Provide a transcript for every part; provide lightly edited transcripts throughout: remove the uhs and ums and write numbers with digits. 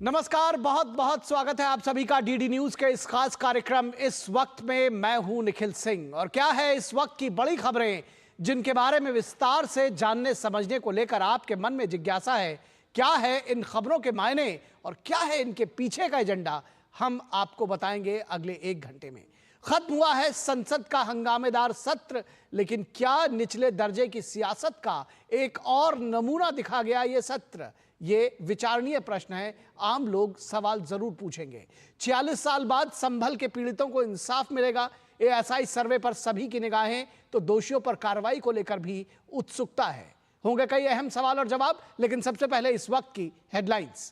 नमस्कार, बहुत बहुत स्वागत है आप सभी का डीडी न्यूज के इस खास कार्यक्रम इस वक्त में। मैं हूं निखिल सिंह और क्या है इस वक्त की बड़ी खबरें जिनके बारे में विस्तार से जानने समझने को लेकर आपके मन में जिज्ञासा है। क्या है इन खबरों के मायने और क्या है इनके पीछे का एजेंडा, हम आपको बताएंगे अगले 1 घंटे में। खत्म हुआ है संसद का हंगामेदार सत्र, लेकिन क्या निचले दर्जे की सियासत का एक और नमूना दिखा गया ये सत्र? ये विचारणीय प्रश्न है, आम लोग सवाल जरूर पूछेंगे। 46 साल बाद संभल के पीड़ितों को इंसाफ मिलेगा? एएसआई सर्वे पर सभी की निगाहें, तो दोषियों पर कार्रवाई को लेकर भी उत्सुकता है। होंगे कई अहम सवाल और जवाब, लेकिन सबसे पहले इस वक्त की हेडलाइंस।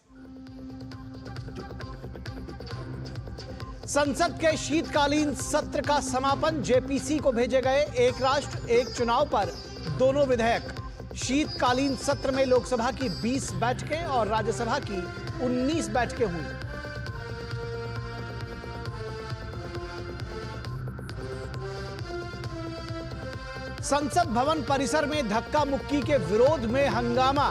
संसद के शीतकालीन सत्र का समापन, जेपीसी को भेजे गए एक राष्ट्र एक चुनाव पर दोनों विधेयक। शीतकालीन सत्र में लोकसभा की 20 बैठकें और राज्यसभा की 19 बैठकें हुई। संसद भवन परिसर में धक्का मुक्की के विरोध में हंगामा,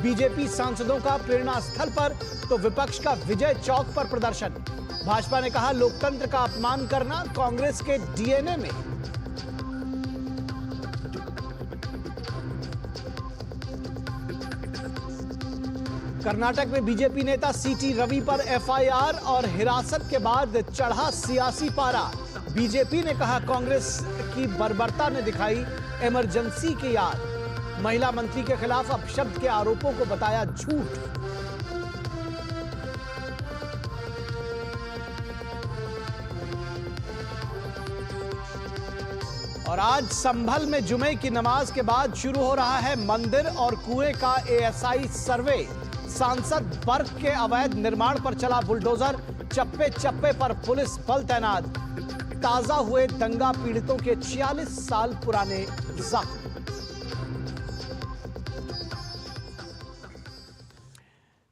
बीजेपी सांसदों का प्रेरणा स्थल पर तो विपक्ष का विजय चौक पर प्रदर्शन। भाजपा ने कहा लोकतंत्र का अपमान करना कांग्रेस के डीएनए में। कर्नाटक में बीजेपी नेता सीटी रवि पर एफआईआर और हिरासत के बाद चढ़ा सियासी पारा। बीजेपी ने कहा कांग्रेस की बर्बरता ने दिखाई इमरजेंसी की याद। महिला मंत्री के खिलाफ अपशब्द के आरोपों को बताया झूठ। और आज संभल में जुमे की नमाज के बाद शुरू हो रहा है मंदिर और कुएं का एएसआई सर्वे। सांसद बर्फ के अवैध निर्माण पर चला बुलडोजर, चप्पे चप्पे पर पुलिस बल तैनात। ताजा हुए दंगा पीड़ितों के 46 साल पुराने जख्म।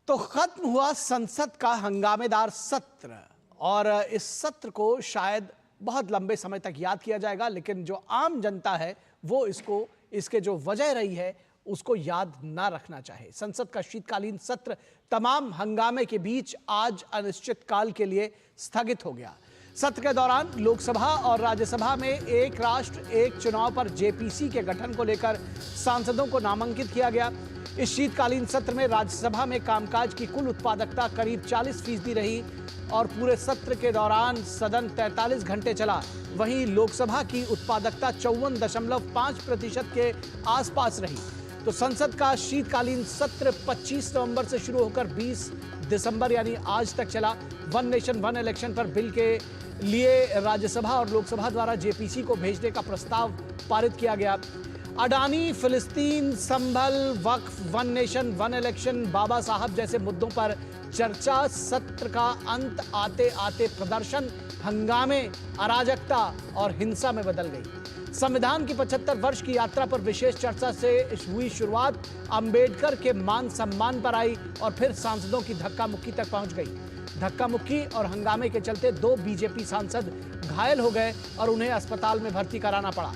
तो खत्म हुआ संसद का हंगामेदार सत्र और इस सत्र को शायद बहुत लंबे समय तक याद किया जाएगा, लेकिन जो आम जनता है वो इसके जो वजह रही है उसको याद ना रखना चाहे। संसद का शीतकालीन सत्र तमाम हंगामे के बीच आज अनिश्चित काल के लिए स्थगित हो गया। सत्र के दौरान लोकसभा और राज्यसभा में एक राष्ट्र एक चुनाव पर जेपीसी के गठन को लेकर सांसदों को नामांकित किया गया। इस शीतकालीन सत्र में राज्यसभा में कामकाज की कुल उत्पादकता करीब 40% रही और पूरे सत्र के दौरान सदन 43 घंटे चला। वहीं लोकसभा की उत्पादकता 54.5% के आसपास रही। तो संसद का शीतकालीन सत्र 25 नवंबर से शुरू होकर 20 दिसंबर यानी आज तक चला। वन नेशन वन इलेक्शन पर बिल के लिए राज्यसभा और लोकसभा द्वारा जेपीसी को भेजने का प्रस्ताव पारित किया गया। अडानी, फिलिस्तीन, संभल, वक्फ, वन नेशन वन इलेक्शन, बाबा साहब जैसे मुद्दों पर चर्चा। सत्र का अंत आते आते प्रदर्शन, हंगामे, अराजकता और हिंसा में बदल गई। संविधान की 75 वर्ष की यात्रा पर विशेष चर्चा से हुई शुरुआत, अंबेडकर के मान सम्मान पर आई और फिर सांसदों की धक्का मुक्की तक पहुंच गई। धक्का मुक्की और हंगामे के चलते 2 बीजेपी सांसद घायल हो गए और उन्हें अस्पताल में भर्ती कराना पड़ा।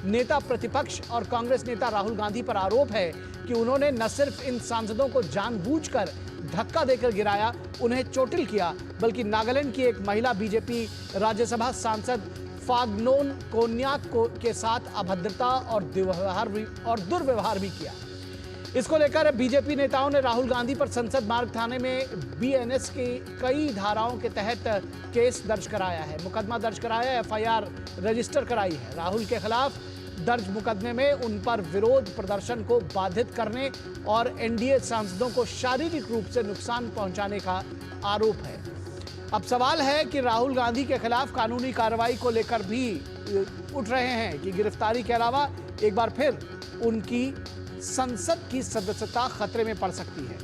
नेता प्रतिपक्ष और कांग्रेस नेता राहुल गांधी पर आरोप है कि उन्होंने न सिर्फ इन सांसदों को जानबूझकर धक्का देकर गिराया, उन्हें चोटिल किया, बल्कि नागालैंड की एक महिला बीजेपी राज्यसभा सांसद फाग्नोन कोन्याक के साथ अभद्रता और दुर्व्यवहार भी किया। इसको लेकर बीजेपी नेताओं ने राहुल गांधी पर संसद मार्ग थाने में बीएनएस की कई धाराओं के तहत केस दर्ज कराया है, मुकदमा दर्ज कराया है, एफआईआर रजिस्टर कराई है। राहुल के खिलाफ दर्ज मुकदमे में उन पर विरोध प्रदर्शन को बाधित करने और एनडीए सांसदों को शारीरिक रूप से नुकसान पहुंचाने का आरोप है। अब सवाल है कि राहुल गांधी के खिलाफ कानूनी कार्रवाई को लेकर भी उठ रहे हैं कि गिरफ्तारी के अलावा एक बार फिर उनकी संसद की सदस्यता खतरे में पड़ सकती है।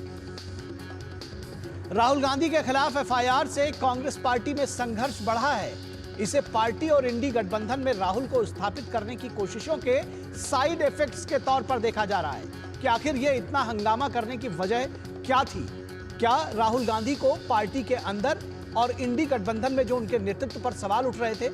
राहुल गांधी के खिलाफ एफआईआर से कांग्रेस पार्टी में संघर्ष बढ़ा है। इसे पार्टी और इंडी गठबंधन में राहुल को स्थापित करने की कोशिशों के साइड इफेक्ट्स के तौर पर देखा जा रहा है कि आखिर यह इतना हंगामा करने की वजह क्या थी। क्या राहुल गांधी को पार्टी के अंदर और इंडी गठबंधन में जो उनके नेतृत्व पर सवाल उठ रहे थे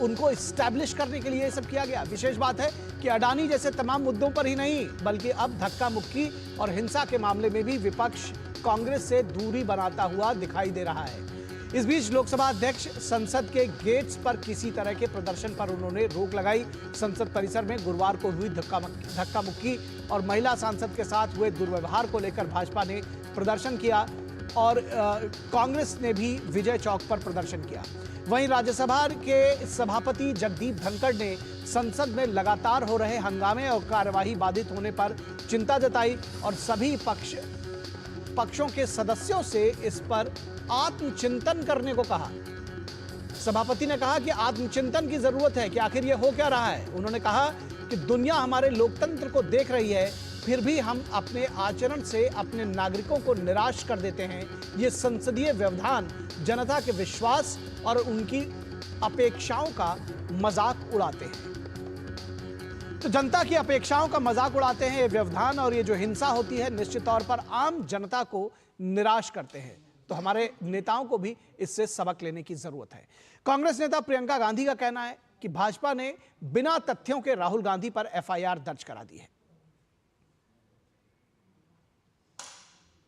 उनको इस्टेब्लिश करने के लिए यह सब किया गया? विशेष बात है कि अडानी जैसे तमाम मुद्दों पर ही नहीं, बल्कि अब धक्का मुक्की और हिंसा के मामले में भी विपक्ष कांग्रेस से दूरी बनाता हुआ दिखाई दे रहा है। इस बीच लोकसभा अध्यक्ष संसद के गेट्स पर किसी तरह के प्रदर्शन पर उन्होंने रोक लगाई। संसद परिसर में गुरुवार को हुई धक्का मुक्की और महिला सांसद के साथ हुए दुर्व्यवहार को लेकर भाजपा ने प्रदर्शन किया और कांग्रेस ने भी विजय चौक पर प्रदर्शन किया। वहीं राज्यसभा के सभापति जगदीप धनखड़ ने संसद में लगातार हो रहे हंगामे और कार्यवाही बाधित होने पर चिंता जताई और सभी पक्षों के सदस्यों से इस पर आत्मचिंतन करने को कहा। सभापति ने कहा कि आत्मचिंतन की जरूरत है कि आखिर ये हो क्या रहा है। उन्होंने कहा कि दुनिया हमारे लोकतंत्र को देख रही है, फिर भी हम अपने आचरण से अपने नागरिकों को निराश कर देते हैं। ये संसदीय व्यवधान जनता के विश्वास और उनकी अपेक्षाओं का मजाक उड़ाते हैं। तो जनता की अपेक्षाओं का मजाक उड़ाते हैं ये व्यवधान, और ये जो हिंसा होती है निश्चित तौर पर आम जनता को निराश करते हैं। तो हमारे नेताओं को भी इससे सबक लेने की जरूरत है। कांग्रेस नेता प्रियंका गांधी का कहना है कि भाजपा ने बिना तथ्यों के राहुल गांधी पर एफआईआर दर्ज करा दी है।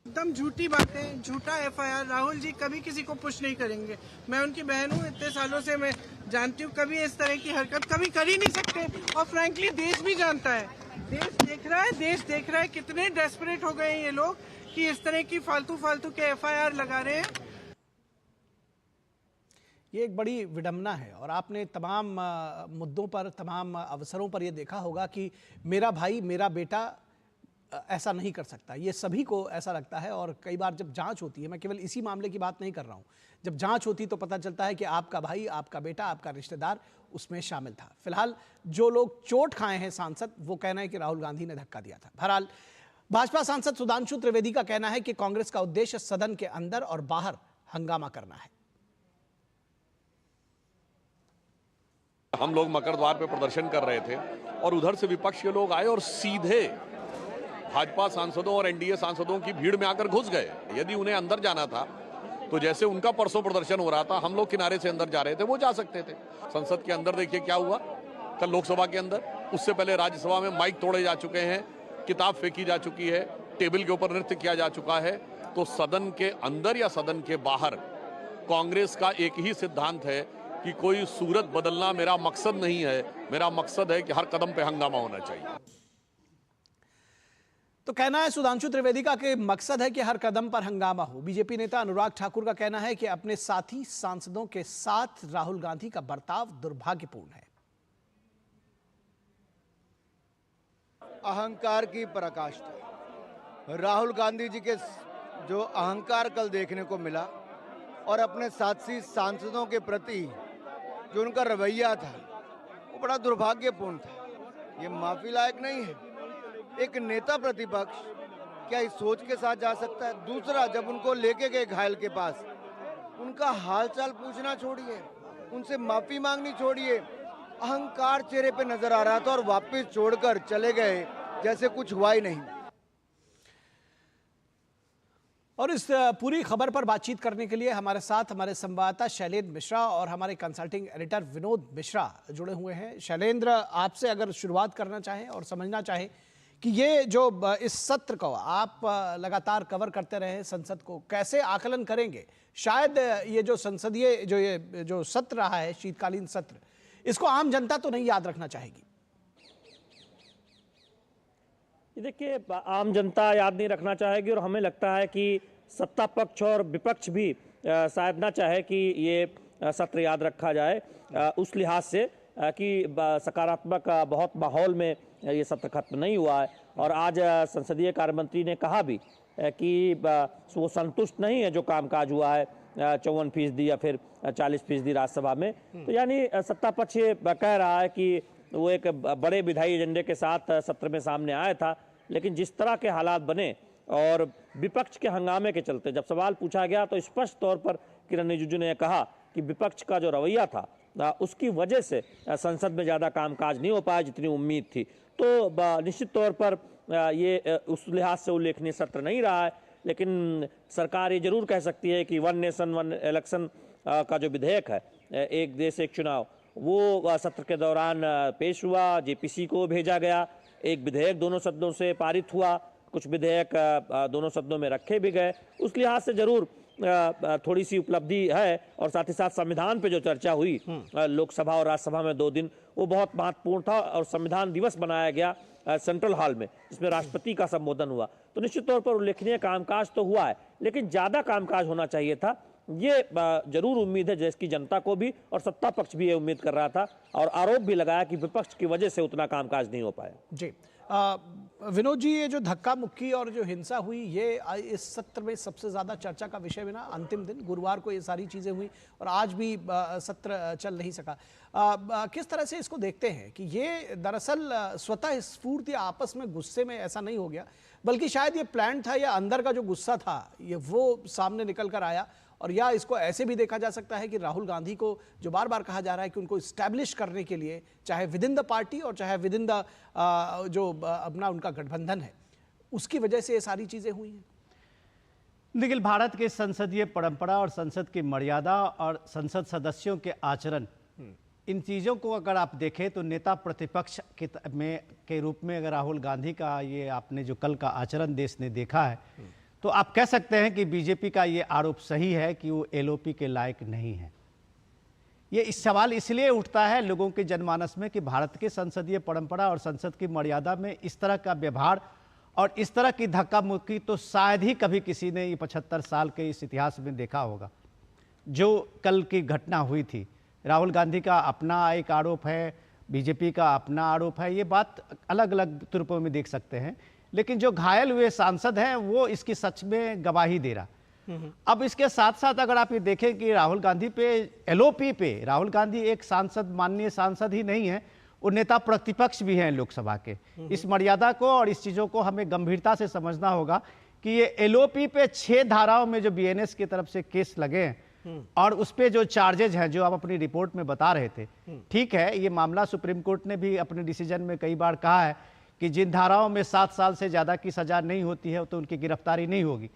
एकदम झूठी बातें, झूठा एफआईआर। राहुल जी कभी किसी को पुश नहीं करेंगे। मैं उनकी बहन हूँ, इतने सालों से मैं जानती हूँ, कभी इस तरह की हरकत कभी कर ही नहीं सकते। और फ्रैंकली देश भी जानता है, देश देख रहा है कितने डेस्परेट हो गए हैं ये लोग कि इस तरह की फालतू के एफआईआर लगा रहे हैं। ये एक बड़ी विडंबना है और आपने तमाम मुद्दों पर, तमाम अवसरों पर यह देखा होगा कि मेरा भाई, मेरा बेटा ऐसा नहीं कर सकता। ये सभी को ऐसा लगता है और कई बार जब जांच होती है, मैं केवल इसी मामले की बात नहीं कर रहा हूं, जब जांच होती तो पता चलता है कि आपका भाई, आपका बेटा, आपका रिश्तेदार उसमें शामिल था। फिलहाल जो लोग चोट खाए हैं सांसद, वो कहना है कि राहुल गांधी ने धक्का दिया था। बहरहाल भाजपा सांसद सुधांशु त्रिवेदी का कहना है कि कांग्रेस का उद्देश्य सदन के अंदर और बाहर हंगामा करना है। हम लोग मकर द्वार पे प्रदर्शन कर रहे थे और उधर से विपक्ष के लोग आए और सीधे भाजपा सांसदों और एनडीए सांसदों की भीड़ में आकर घुस गए। यदि उन्हें अंदर जाना था तो जैसे उनका परसों प्रदर्शन हो रहा था, हम लोग किनारे से अंदर जा रहे थे, वो जा सकते थे। संसद के अंदर देखिए क्या हुआ कल लोकसभा के अंदर। उससे पहले राज्यसभा में माइक तोड़े जा चुके हैं, किताब फेंकी जा चुकी है, टेबल के ऊपर नृत्य किया जा चुका है। तो सदन के अंदर या सदन के बाहर कांग्रेस का एक ही सिद्धांत है कि कोई सूरत बदलना मेरा मकसद नहीं है। मेरा मकसद है कि हर कदम पे हंगामा होना चाहिए। तो कहना है सुधांशु त्रिवेदी का कि मकसद है कि हर कदम पर हंगामा हो। बीजेपी नेता अनुराग ठाकुर का कहना है कि अपने साथी सांसदों के साथ राहुल गांधी का बर्ताव दुर्भाग्यपूर्ण है। अहंकार की पराकाष्ठा। राहुल गांधी जी के जो अहंकार कल देखने को मिला और अपने साथी सांसदों के प्रति जो उनका रवैया था वो बड़ा दुर्भाग्यपूर्ण था। ये माफी लायक नहीं है। एक नेता प्रतिपक्ष क्या इस सोच के साथ जा सकता है? दूसरा, जब उनको लेके गए घायल के पास, उनका हालचाल पूछना छोड़िए, उनसे माफी मांगनी छोड़िए, अहंकार चेहरे पे नजर आ रहा था और वापस छोड़कर चले गए जैसे कुछ हुआ ही नहीं। और इस पूरी खबर पर बातचीत करने के लिए हमारे साथ हमारे संवाददाता शैलेंद्र मिश्रा और हमारे कंसल्टिंग एडिटर विनोद मिश्रा जुड़े हुए हैं। शैलेंद्र, आपसे अगर शुरुआत करना चाहें और समझना चाहें कि ये जो इस सत्र को आप लगातार कवर करते रहे, संसद को कैसे आकलन करेंगे? शायद ये जो संसदीय जो सत्र रहा है, शीतकालीन सत्र, इसको आम जनता तो नहीं याद रखना चाहेगी। देखिए, आम जनता याद नहीं रखना चाहेगी और हमें लगता है कि सत्ता पक्ष और विपक्ष भी शायद ना चाहे कि ये सत्र याद रखा जाए, उस लिहाज से कि सकारात्मक बहुत माहौल में ये सत्र खत्म नहीं हुआ है। और आज संसदीय कार्य मंत्री ने कहा भी कि वो संतुष्ट नहीं है जो कामकाज हुआ है 54% या फिर 40% राज्यसभा में। तो यानी सत्ता पक्ष कह रहा है कि वो एक बड़े विधायी एजेंडे के साथ सत्र में सामने आया था, लेकिन जिस तरह के हालात बने और विपक्ष के हंगामे के चलते जब सवाल पूछा गया तो स्पष्ट तौर पर किरण रिजिजू ने कहा कि विपक्ष का जो रवैया था उसकी वजह से संसद में ज़्यादा कामकाज नहीं हो पाया जितनी उम्मीद थी। तो निश्चित तौर पर ये उस लिहाज से उल्लेखनीय सत्र नहीं रहा है, लेकिन सरकार ये जरूर कह सकती है कि वन नेशन वन इलेक्शन का जो विधेयक है, एक देश एक चुनाव, वो सत्र के दौरान पेश हुआ, जेपीसी को भेजा गया, एक विधेयक दोनों सदनों से पारित हुआ कुछ विधेयक दोनों सदनों में रखे भी गए, उस लिहाज से जरूर थोड़ी सी उपलब्धि है। और साथ ही साथ संविधान पे जो चर्चा हुई लोकसभा और राज्यसभा में 2 दिन, वो बहुत महत्वपूर्ण था। और संविधान दिवस मनाया गया सेंट्रल हॉल में, जिसमें राष्ट्रपति का संबोधन हुआ। तो निश्चित तौर पर उल्लेखनीय कामकाज तो हुआ है, लेकिन ज्यादा कामकाज होना चाहिए था। ये जरूर उम्मीद है देश की जनता को भी, और सत्ता पक्ष भी ये उम्मीद कर रहा था, और आरोप भी लगाया कि विपक्ष की वजह से उतना कामकाज नहीं हो पाया। जी विनोद जी, ये जो धक्का मुक्की और जो हिंसा हुई, ये इस सत्र में सबसे ज्यादा चर्चा का विषय बना। अंतिम दिन गुरुवार को ये सारी चीजें हुई और आज भी सत्र चल नहीं सका। किस तरह से इसको देखते हैं कि ये दरअसल स्वतः स्फूर्त या आपस में गुस्से में ऐसा नहीं हो गया, बल्कि शायद ये प्लान था, या अंदर का जो गुस्सा था ये वो सामने निकल कर आया? और या इसको ऐसे भी देखा जा सकता है कि राहुल गांधी को जो बार बार कहा जा रहा है कि उनको इस्टेब्लिश करने के लिए, चाहे विद इन द पार्टी और चाहे विद इन द जो अपना उनका गठबंधन है, उसकी वजह से ये सारी चीजें हुई हैं? देखिए, भारत के संसदीय परंपरा और संसद की मर्यादा और संसद सदस्यों के आचरण, इन चीज़ों को अगर आप देखें तो नेता प्रतिपक्ष के रूप में अगर राहुल गांधी का ये आपने जो कल का आचरण देश ने देखा है, तो आप कह सकते हैं कि बीजेपी का ये आरोप सही है कि वो एलओपी के लायक नहीं है। ये इस सवाल इसलिए उठता है लोगों के जनमानस में कि भारत के संसदीय परंपरा और संसद की मर्यादा में इस तरह का व्यवहार और इस तरह की धक्का मुक्की तो शायद ही कभी किसी ने ये 75 साल के इस इतिहास में देखा होगा। जो कल की घटना हुई थी, राहुल गांधी का अपना एक आरोप है, बीजेपी का अपना आरोप है, ये बात अलग अलग रूपों में देख सकते हैं, लेकिन जो घायल हुए सांसद हैं वो इसकी सच में गवाही दे रहा। अब इसके साथ साथ अगर आप ये देखें कि राहुल गांधी पे, एलओपी पे, राहुल गांधी एक सांसद, माननीय सांसद ही नहीं है, वो नेता प्रतिपक्ष भी हैं लोकसभा के। इस मर्यादा को और इस चीज़ों को हमें गंभीरता से समझना होगा कि ये एलओपी पे 6 धाराओं में जो बीएनएस की तरफ से केस लगे हैं और उस पे जो चार्जेज हैं जो आप अपनी रिपोर्ट में बता रहे थे, ठीक है, ये मामला सुप्रीम कोर्ट ने भी अपने डिसीजन में कई बार कहा है कि जिन धाराओं में 7 साल से ज्यादा की सजा नहीं होती है तो उनकी गिरफ्तारी नहीं होगी।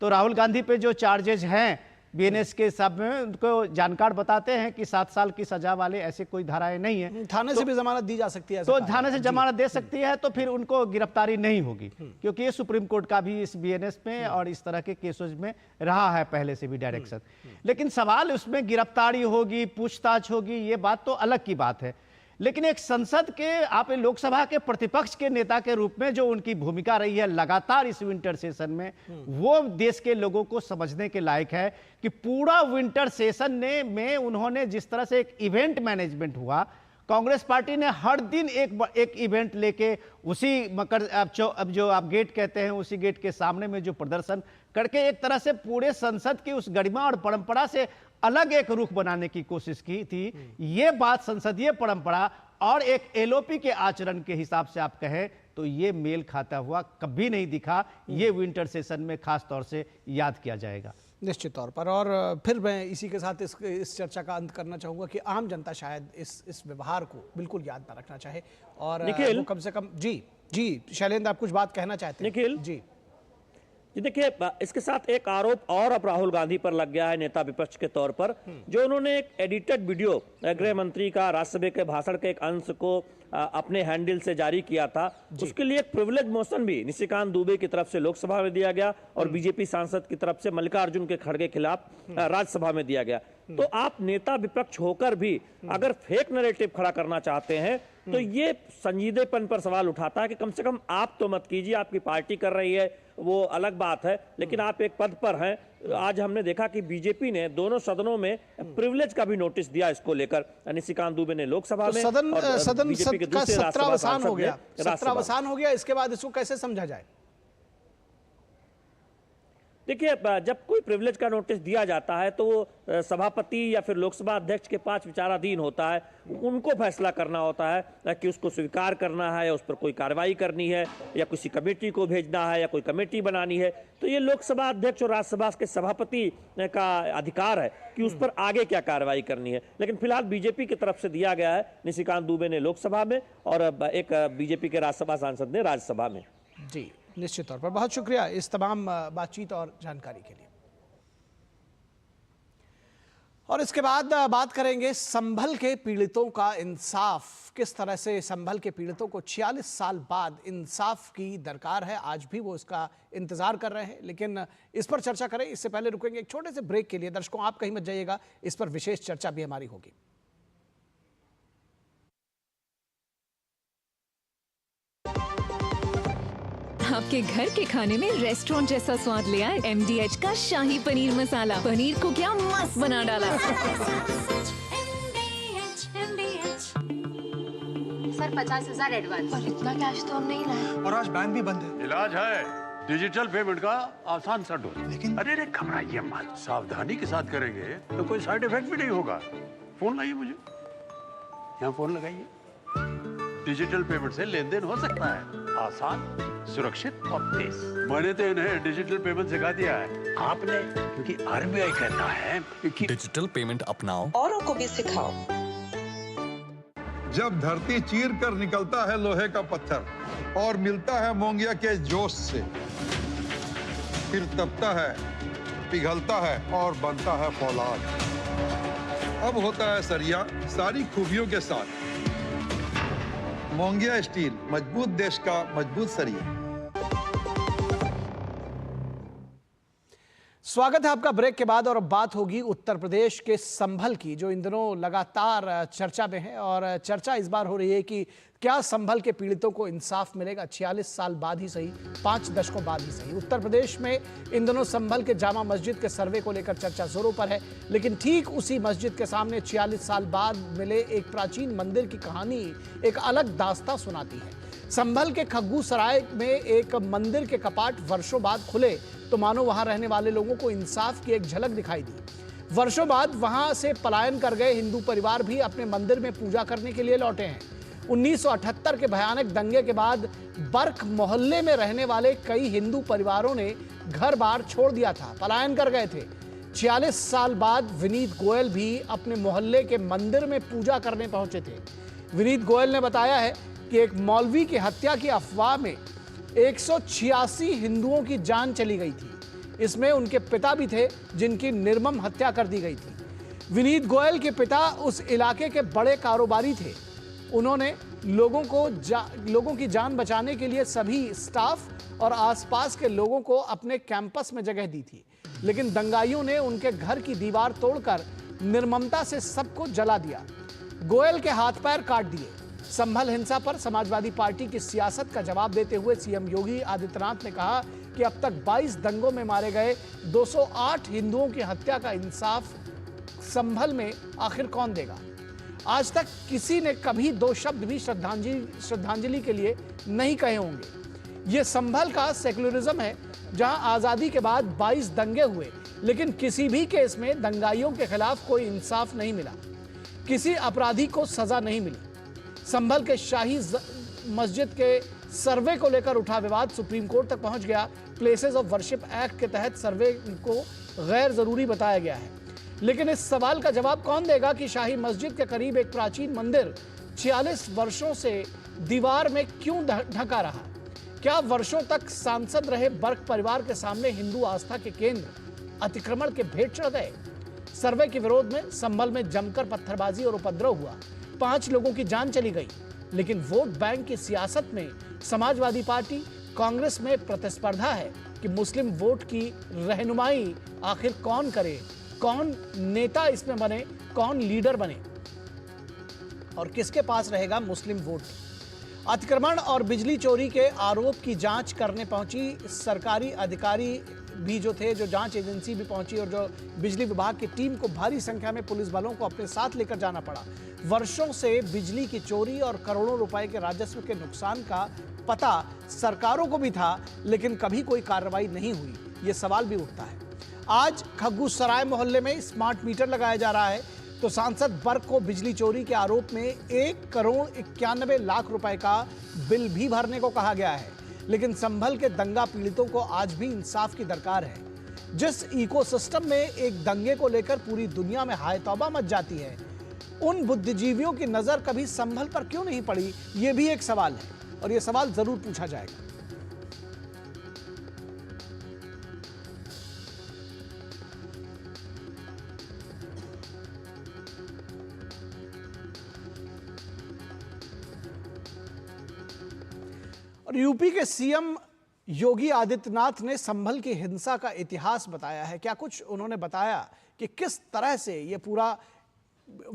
तो राहुल गांधी पे जो चार्जेज हैं बीएनएस के सब में, उनको जानकार बताते हैं कि 7 साल की सजा वाले ऐसे कोई धाराएं नहीं है। थाने से भी जमानत दी जा सकती है, तो थाने से जमानत दे सकती है, तो फिर उनको गिरफ्तारी नहीं होगी, क्योंकि ये सुप्रीम कोर्ट का भी इस बीएनएस में और इस तरह के केसेस में रहा है पहले से भी डायरेक्शन। लेकिन सवाल उसमें गिरफ्तारी होगी, पूछताछ होगी, ये बात तो अलग की बात है। लेकिन एक संसद के, आप लोकसभा के प्रतिपक्ष के नेता के रूप में जो उनकी भूमिका रही है लगातार इस विंटर सेशन में, वो देश के लोगों को समझने के लायक है कि पूरा विंटर सेशन में उन्होंने जिस तरह से एक इवेंट मैनेजमेंट हुआ, कांग्रेस पार्टी ने हर दिन एक इवेंट लेके उसी अब जो आप गेट कहते हैं, उसी गेट के सामने में जो प्रदर्शन करके एक तरह से पूरे संसद की उस गरिमा और परंपरा से अलग एक रुख बनाने की कोशिश की थी। ये बात संसदीय परंपरा और एक एलओपी के आचरण के हिसाब से आप कहें तो ये मेल खाता हुआ कभी नहीं दिखा। ये विंटर सेशन में खास तौर से याद किया जाएगा निश्चित तौर पर। और फिर मैं इसी के साथ इस चर्चा का अंत करना चाहूंगा कि आम जनता शायद इस व्यवहार को बिल्कुल याद ना रखना चाहे, और वो कम से कम जी शैलेंद्र, आप कुछ बात कहना चाहते हैं? निखिल जी देखिए, इसके साथ एक आरोप और अब राहुल गांधी पर लग गया है नेता विपक्ष के तौर पर, जो उन्होंने एक एडिटेड वीडियो गृह मंत्री का राज्यसभा के भाषण के एक अंश को अपने हैंडल से जारी किया था। उसके लिए एक प्रिविलेज मोशन भी निशिकांत दुबे की तरफ से लोकसभा में दिया गया और बीजेपी सांसद की तरफ से मल्लिकार्जुन के खड़गे के खिलाफ राज्यसभा में दिया गया। तो आप नेता विपक्ष होकर भी अगर फेक नैरेटिव खड़ा करना चाहते हैं तो ये संजीदेपन पर सवाल उठाता है कि कम से कम आप तो मत कीजिए, आपकी पार्टी कर रही है वो अलग बात है, लेकिन आप एक पद पर हैं। आज हमने देखा कि बीजेपी ने दोनों सदनों में प्रिविलेज का भी नोटिस दिया इसको लेकर। निशिकांत दुबे ने लोकसभा में, सदन का सत्रावसान हो गया, सत्रावसान हो गया, इसके बाद इसको कैसे समझा जाए? देखिए, जब कोई प्रिविलेज का नोटिस दिया जाता है तो वो सभापति या फिर लोकसभा अध्यक्ष के पास विचाराधीन होता है, उनको फैसला करना होता है कि उसको स्वीकार करना है या उस पर कोई कार्रवाई करनी है या किसी कमेटी को भेजना है या कोई कमेटी बनानी है। तो ये लोकसभा अध्यक्ष और राज्यसभा के सभापति का अधिकार है कि उस पर आगे क्या कार्रवाई करनी है। लेकिन फिलहाल बीजेपी की तरफ से दिया गया है, निशिकांत दुबे ने लोकसभा में और एक बीजेपी के राज्यसभा सांसद ने राज्यसभा में। जी निश्चित तौर पर बहुत शुक्रिया इस तमाम बातचीत और जानकारी के लिए। और इसके बाद बात करेंगे संभल के पीड़ितों का इंसाफ। किस तरह से संभल के पीड़ितों को 46 साल बाद इंसाफ की दरकार है, आज भी वो इसका इंतजार कर रहे हैं। लेकिन इस पर चर्चा करें इससे पहले रुकेंगे एक छोटे से ब्रेक के लिए। दर्शकों, आप कहीं मत जाइएगा, इस पर विशेष चर्चा भी हमारी होगी। आपके घर के खाने में रेस्टोरेंट जैसा स्वाद ले आए MDH का शाही पनीर मसाला। पनीर को क्या मस्त बना डाला। Sir 50,000 advance. और इतना कैश तो हम नहीं लाए। और आज बैंक भी बंद है। इलाज है डिजिटल पेमेंट का आसान सा ढूंढ। लेकिन अरे घबराइए मत, सावधानी के साथ करेंगे तो कोई साइड इफेक्ट भी नहीं होगा। फोन लाइए मुझे, यहाँ फोन लगाइए। डिजिटल पेमेंट से लेन देन हो सकता है, आसान, सुरक्षित और तेज। मैंने तो इन्हें डिजिटल पेमेंट सिखा दिया है, आपने? क्योंकि RBI कहता है कि डिजिटल पेमेंट अपनाओ, औरों को भी सिखाओ। जब धरती चीर कर निकलता है लोहे का पत्थर और मिलता है मोंगिया के जोश से, फिर तपता है, पिघलता है और बनता है फौलाद। अब होता है सरिया सारी खूबियों के साथ। मोंगिया स्टील, मजबूत देश का मजबूत सरिया। स्वागत है आपका ब्रेक के बाद। और अब बात होगी उत्तर प्रदेश के संभल की, जो इन दिनों लगातार चर्चा में है। और चर्चा इस बार हो रही है कि क्या संभल के पीड़ितों को इंसाफ मिलेगा 46 साल बाद ही सही, 5 दशकों बाद ही सही। उत्तर प्रदेश में इन दिनों संभल के जामा मस्जिद के सर्वे को लेकर चर्चा जोरों पर है। लेकिन ठीक उसी मस्जिद के सामने 46 साल बाद मिले एक प्राचीन मंदिर की कहानी एक अलग दास्तां सुनाती है। संभल के खग्गू सराय में एक मंदिर के कपाट वर्षों बाद खुले तो मानो वहां रहने वाले लोगों को इंसाफ की एक झलक दिखाई दी। वर्षों बाद वहां से पलायन कर गए हिंदू परिवार भी अपने मंदिर में पूजा करने के लिए लौटे हैं। 1978 के भयानक दंगे के बाद बर्क मोहल्ले में रहने वाले कई हिंदू परिवारों ने घर बार छोड़ दिया था, पलायन कर गए थे। 46 साल बाद विनीत गोयल भी अपने मोहल्ले के मंदिर में पूजा करने पहुंचे थे। विनीत गोयल ने बताया है कि एक मौलवी की हत्या की अफवाह में 186 हिंदुओं की जान चली गई थी। इसमें उनके पिता भी थे जिनकी निर्मम हत्या कर दी गई थी। विनीत गोयल के पिता उस इलाके के बड़े कारोबारी थे। उन्होंने लोगों की जान बचाने के लिए सभी स्टाफ और आसपास के लोगों को अपने कैंपस में जगह दी थी। लेकिन दंगाइयों ने उनके घर की दीवार तोड़कर निर्ममता से सबको जला दिया। गोयल के हाथ पैर काट दिए। संभल हिंसा पर समाजवादी पार्टी की सियासत का जवाब देते हुए सीएम योगी आदित्यनाथ ने कहा कि अब तक 22 दंगों में मारे गए 208 हिंदुओं की हत्या का इंसाफ संभल में आखिर कौन देगा। आज तक किसी ने कभी 2 शब्द भी श्रद्धांजलि के लिए नहीं कहे होंगे। ये संभल का सेक्युलरिज्म है, जहां आजादी के बाद 22 दंगे हुए, लेकिन किसी भी केस में दंगाइयों के खिलाफ कोई इंसाफ नहीं मिला, किसी अपराधी को सजा नहीं मिली। संभल के शाही मस्जिद के सर्वे को लेकर उठा विवाद सुप्रीम कोर्ट तक पहुंच गया। प्लेसेस ऑफ वर्शिप एक्ट के तहत सर्वे को गैर जरूरी बताया गया है। लेकिन इस सवाल का जवाब कौन देगा कि शाही मस्जिद के करीब एक प्राचीन मंदिर 46 वर्षों से दीवार में क्यों ढका रहा? क्या वर्षों तक सांसद रहे बर्क परिवार के सामने हिंदू आस्था के केंद्र अतिक्रमण के भेंट चढ़ गए? सर्वे के विरोध में संभल में जमकर पत्थरबाजी और उपद्रव हुआ, 5 लोगों की जान चली गई। लेकिन वोट बैंक की सियासत में समाजवादी पार्टी कांग्रेस में प्रतिस्पर्धा है कि मुस्लिम वोट की रहनुमाई आखिर कौन करे, कौन नेता इसमें बने, कौन लीडर बने और किसके पास रहेगा मुस्लिम वोट। अतिक्रमण और बिजली चोरी के आरोप की जांच करने पहुंची सरकारी अधिकारी भी जो थे, जो जांच एजेंसी भी पहुंची और जो बिजली विभाग की टीम को भारी संख्या में पुलिस बलों को अपने साथ लेकर जाना पड़ा। वर्षों से बिजली की चोरी और करोड़ों रुपए के राजस्व के नुकसान का पता सरकारों को भी था, लेकिन कभी कोई कार्रवाई नहीं हुई। ये सवाल भी उठता है। आज खग्गू सराय मोहल्ले में स्मार्ट मीटर लगाया जा रहा है, तो सांसद बर्क को बिजली चोरी के आरोप में 1,91,00,000 रुपए का बिल भी भरने को कहा गया है। लेकिन संभल के दंगा पीड़ितों को आज भी इंसाफ की दरकार है। जिस इकोसिस्टम में एक दंगे को लेकर पूरी दुनिया में हाय तौबा मच जाती है, उन बुद्धिजीवियों की नजर कभी संभल पर क्यों नहीं पड़ी? ये भी एक सवाल है और ये सवाल जरूर पूछा जाएगा। और यूपी के सीएम योगी आदित्यनाथ ने संभल की हिंसा का इतिहास बताया है। क्या कुछ उन्होंने बताया कि किस तरह से ये पूरा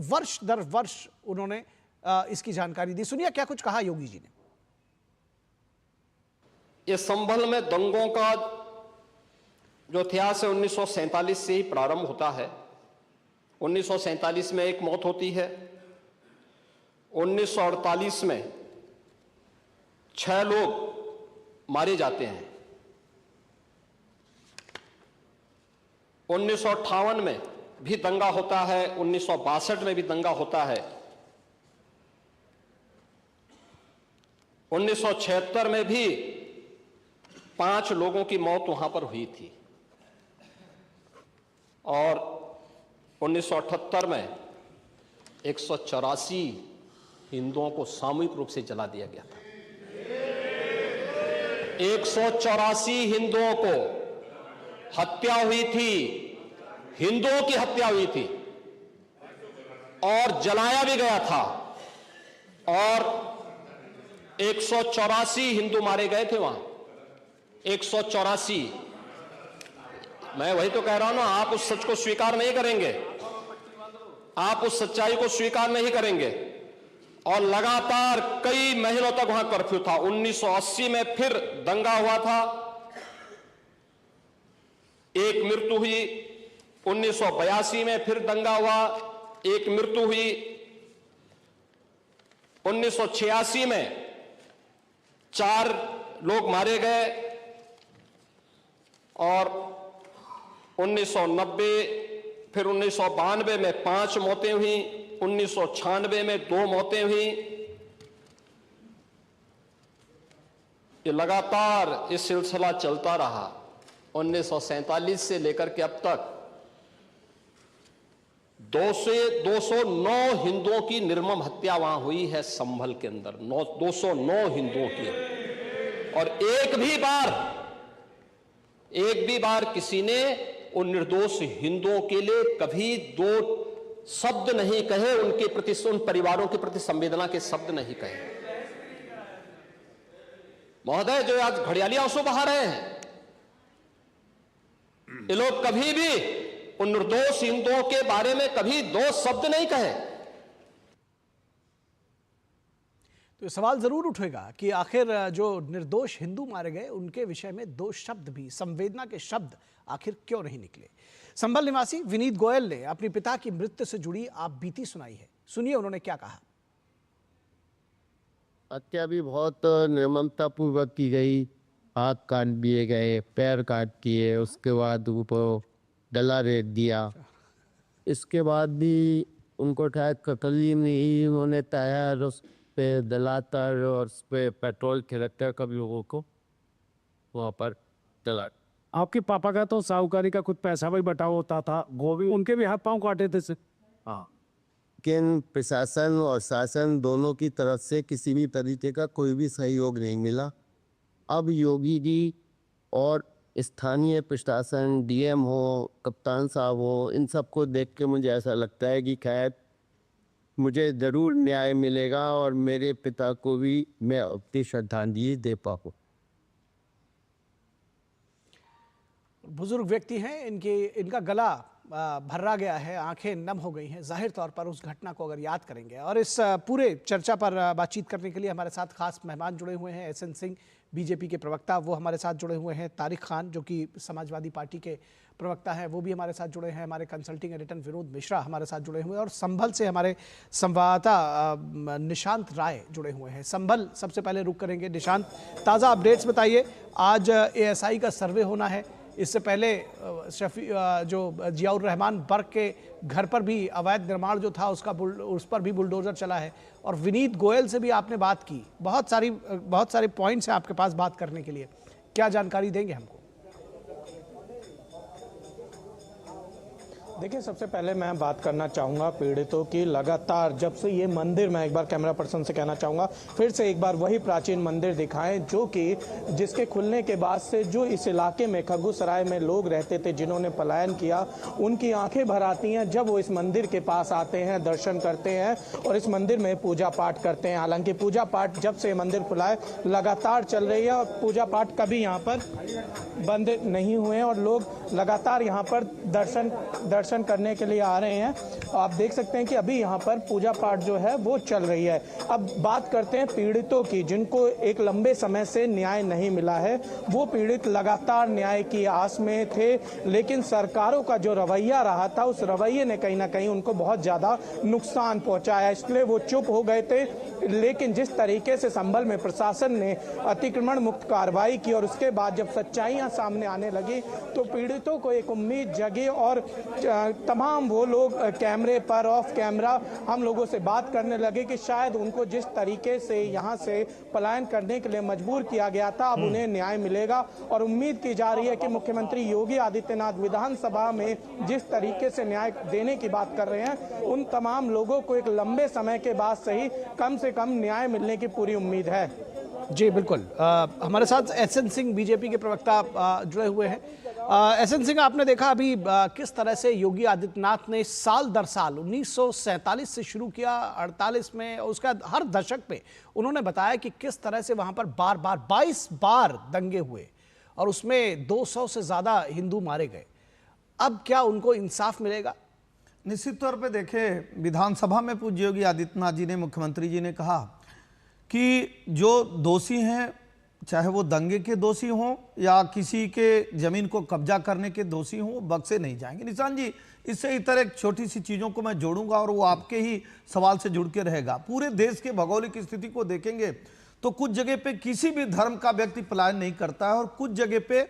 वर्ष दर वर्ष उन्होंने इसकी जानकारी दी। सुनिए क्या कुछ कहा योगी जी ने। ये संभल में दंगों का जो इतिहास है 1947 से ही प्रारंभ होता है। 1947 में एक मौत होती है, 1948 में 6 लोग मारे जाते हैं, 1958 में भी दंगा होता है, 1962 में भी दंगा होता है, 1976 में भी 5 लोगों की मौत वहां पर हुई थी और 1978 में 184 हिंदुओं को सामूहिक रूप से जला दिया गया था। 184 हिंदुओं को हत्या हुई थी, हिंदुओं की हत्या हुई थी और जलाया भी गया था और 184 हिंदू मारे गए थे वहां। 184। मैं वही तो कह रहा हूं ना, आप उस सच को स्वीकार नहीं करेंगे, आप उस सच्चाई को स्वीकार नहीं करेंगे और लगातार कई महीनों तक वहां कर्फ्यू था। 1980 में फिर दंगा हुआ था, एक मृत्यु हुई। 1982 में फिर दंगा हुआ, एक मृत्यु हुई। 1986 में 4 लोग मारे गए और 1990 फिर 1992 में 5 मौतें हुई, 1996 में 2 मौतें हुई। ये लगातार ये सिलसिला चलता रहा 1947 से लेकर के अब तक। 209 हिंदुओं की निर्मम हत्या वहां हुई है संभल के अंदर, 209 हिंदुओं की। और एक भी बार किसी ने उन निर्दोष हिंदुओं के लिए कभी 2 शब्द नहीं कहे, उनके प्रति, उन परिवारों के प्रति संवेदना के शब्द नहीं कहे। महोदय, जो आज घड़ियाली आंसू बहा रहे हैं, ये लोग कभी भी उन निर्दोष हिंदुओं के बारे में कभी 2 शब्द नहीं कहे। तो सवाल जरूर उठेगा कि आखिर जो निर्दोष हिंदू मारे गए उनके विषय में 2 शब्द भी, संवेदना के शब्द आखिर क्यों नहीं निकले। संभल निवासी विनीत गोयल ने अपने पिता की मृत्यु से जुड़ी आप बीती सुनाई है। सुनिए उन्होंने क्या कहा। हत्या भी बहुत निर्ममता पूर्वक की गई, हाथ काट दिए गए, पैर काट दिए, उसके बाद ऊपर डला रेत दिया। इसके बाद भी उनको शायद कत्ल ही नहीं, उन्होंने टायर उस पे डलाकर और उस पे पेट्रोल छिड़ककर कभी लोगों को वहाँ पर डला। आपके पापा का तो साहूकारी का कुछ पैसा भी बटाव होता था, गोभी उनके भी हाथ पांव काटे थे से। हाँ, लेकिन प्रशासन और शासन दोनों की तरफ से किसी भी तरीके का कोई भी सहयोग नहीं मिला। अब योगी जी और स्थानीय प्रशासन, डीएम हो, कप्तान साहब हो, इन सबको देख के मुझे ऐसा लगता है कि खैर मुझे ज़रूर न्याय मिलेगा और मेरे पिता को भी मैं अपनी श्रद्धांजलि दे पाऊँ। बुजुर्ग व्यक्ति हैं, इनका गला भर्रा गया है, आंखें नम हो गई हैं जाहिर तौर पर उस घटना को अगर याद करेंगे। और इस पूरे चर्चा पर बातचीत करने के लिए हमारे साथ खास मेहमान जुड़े हुए हैं। एसएन सिंह बीजेपी के प्रवक्ता, वो हमारे साथ जुड़े हुए हैं। तारिक खान जो कि समाजवादी पार्टी के प्रवक्ता हैं, वो भी हमारे साथ जुड़े हैं। हमारे कंसल्टिंग एडिटर विनोद मिश्रा हमारे साथ जुड़े हुए हैं और संभल से हमारे संवाददाता निशांत राय जुड़े हुए हैं। संभल सबसे पहले रुक करेंगे। निशांत, ताज़ा अपडेट्स बताइए। आज एएसआई का सर्वे होना है, इससे पहले जो जियाउर रहमान बर्क के घर पर भी अवैध निर्माण जो था उस पर भी बुलडोजर चला है। और विनीत गोयल से भी आपने बात की, बहुत सारे पॉइंट्स हैं आपके पास बात करने के लिए, क्या जानकारी देंगे हमको? देखिए, सबसे पहले मैं बात करना चाहूँगा पीड़ितों की। लगातार जब से ये मंदिर, मैं एक बार कैमरा पर्सन से कहना चाहूँगा फिर से एक बार वही प्राचीन मंदिर दिखाएं जो कि जिसके खुलने के बाद से जो इस इलाके में खग्गूसराय में लोग रहते थे जिन्होंने पलायन किया, उनकी आंखें भर आती हैं जब वो इस मंदिर के पास आते हैं, दर्शन करते हैं और इस मंदिर में पूजा पाठ करते हैं। हालांकि पूजा पाठ जब से मंदिर खुला है लगातार चल रही है और पूजा पाठ कभी यहाँ पर बंद नहीं हुए हैं और लोग लगातार यहाँ पर दर्शन करने के लिए आ रहे हैं। आप देख सकते हैं कि अभी यहाँ पर पूजा पाठ जो है वो चल रही है। अब बात करते हैं पीड़ितों की, जिनको एक लंबे समय से न्याय नहीं मिला है। वो पीड़ित लगातार न्याय की आस में थे, लेकिन सरकारों का जो रवैया रहा था उस रवैये ने कहीं ना कहीं उनको बहुत ज़्यादा नुकसान पहुंचाया, इसलिए वो चुप हो गए थे। लेकिन जिस तरीके से संभल में प्रशासन ने अतिक्रमण मुक्त कार्रवाई की और उसके बाद जब सच्चाइयां सामने आने लगी तो पीड़ितों को एक उम्मीद जगी और तमाम वो लोग कैमरे पर, ऑफ कैमरा हम लोगों से बात करने लगे कि शायद उनको जिस तरीके से यहाँ से पलायन करने के लिए मजबूर किया गया था अब उन्हें न्याय मिलेगा। और उम्मीद की जा रही है कि मुख्यमंत्री योगी आदित्यनाथ विधानसभा में जिस तरीके से न्याय देने की बात कर रहे हैं, उन तमाम लोगों को एक लंबे समय के बाद सही कम से कम न्याय मिलने की पूरी उम्मीद है। जी बिल्कुल। हमारे साथ एसएन सिंह बीजेपी के प्रवक्ता जुड़े हुए हैं। एसएन सिंह, आपने देखा अभी किस तरह से योगी आदित्यनाथ ने साल दर साल 1947 से शुरू किया, 48 में, उसका हर दशक पे उन्होंने बताया कि किस तरह से वहां पर बार बार 22 बार दंगे हुए और उसमें 200 से ज्यादा हिंदू मारे गए। अब क्या उनको इंसाफ मिलेगा? निश्चित तौर पे देखें, विधानसभा में पूज्य योगी आदित्यनाथ जी ने, मुख्यमंत्री जी ने कहा कि जो दोषी हैं, चाहे वो दंगे के दोषी हों या किसी के जमीन को कब्जा करने के दोषी हों, बख्शे नहीं जाएंगे। निशान जी, इससे इतर एक छोटी सी चीज़ों को मैं जोड़ूंगा और वो आपके ही सवाल से जुड़ के रहेगा। पूरे देश के भौगोलिक स्थिति को देखेंगे तो कुछ जगह पे किसी भी धर्म का व्यक्ति पलायन नहीं करता है और कुछ जगह पे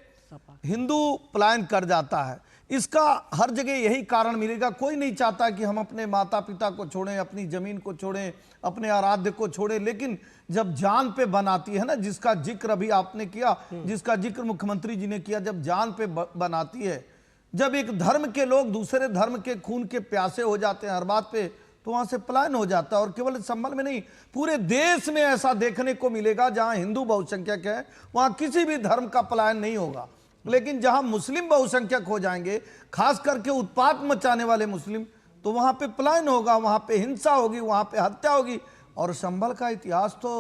हिंदू पलायन कर जाता है। इसका हर जगह यही कारण मिलेगा। कोई नहीं चाहता कि हम अपने माता पिता को छोड़ें, अपनी जमीन को छोड़ें, अपने आराध्य को छोड़ें, लेकिन जब जान पे बन आती है ना, जिसका जिक्र अभी आपने किया, जिसका जिक्र मुख्यमंत्री जी ने किया, जब जान पे बन आती है, जब एक धर्म के लोग दूसरे धर्म के खून के प्यासे हो जाते हैं हर बात पे, तो वहां से पलायन हो जाता है। और केवल संभल में नहीं, पूरे देश में ऐसा देखने को मिलेगा जहां हिंदू बहुसंख्यक है वहां किसी भी धर्म का पलायन नहीं होगा, लेकिन जहां मुस्लिम बहुसंख्यक हो जाएंगे, खास करके उत्पात मचाने वाले मुस्लिम, तो वहां पे पलायन होगा, वहां पे हिंसा होगी, वहां पे हत्या होगी। और संभल का इतिहास तो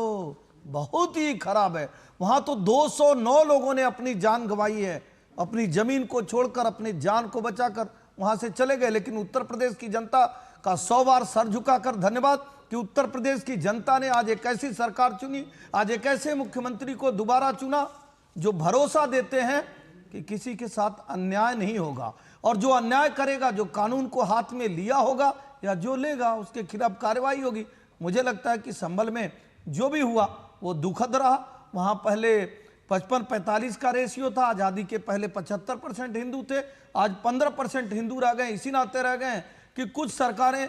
बहुत ही खराब है। वहां तो 209 लोगों ने अपनी जान गंवाई है, अपनी जमीन को छोड़कर, अपनी जान को बचाकर वहां से चले गए। लेकिन उत्तर प्रदेश की जनता का 100 बार सर झुकाकर धन्यवाद कि उत्तर प्रदेश की जनता ने आज एक ऐसी सरकार चुनी, आज एक ऐसे मुख्यमंत्री को दोबारा चुना जो भरोसा देते हैं कि किसी के साथ अन्याय नहीं होगा और जो अन्याय करेगा, जो कानून को हाथ में लिया होगा या जो लेगा, उसके खिलाफ कार्रवाई होगी। मुझे लगता है कि संभल में जो भी हुआ वो दुखद रहा। वहां पहले 55-45 का रेशियो था, आजादी के पहले 75% हिंदू थे, आज 15% हिंदू रह गए। इसी नाते रह गए कि कुछ सरकारें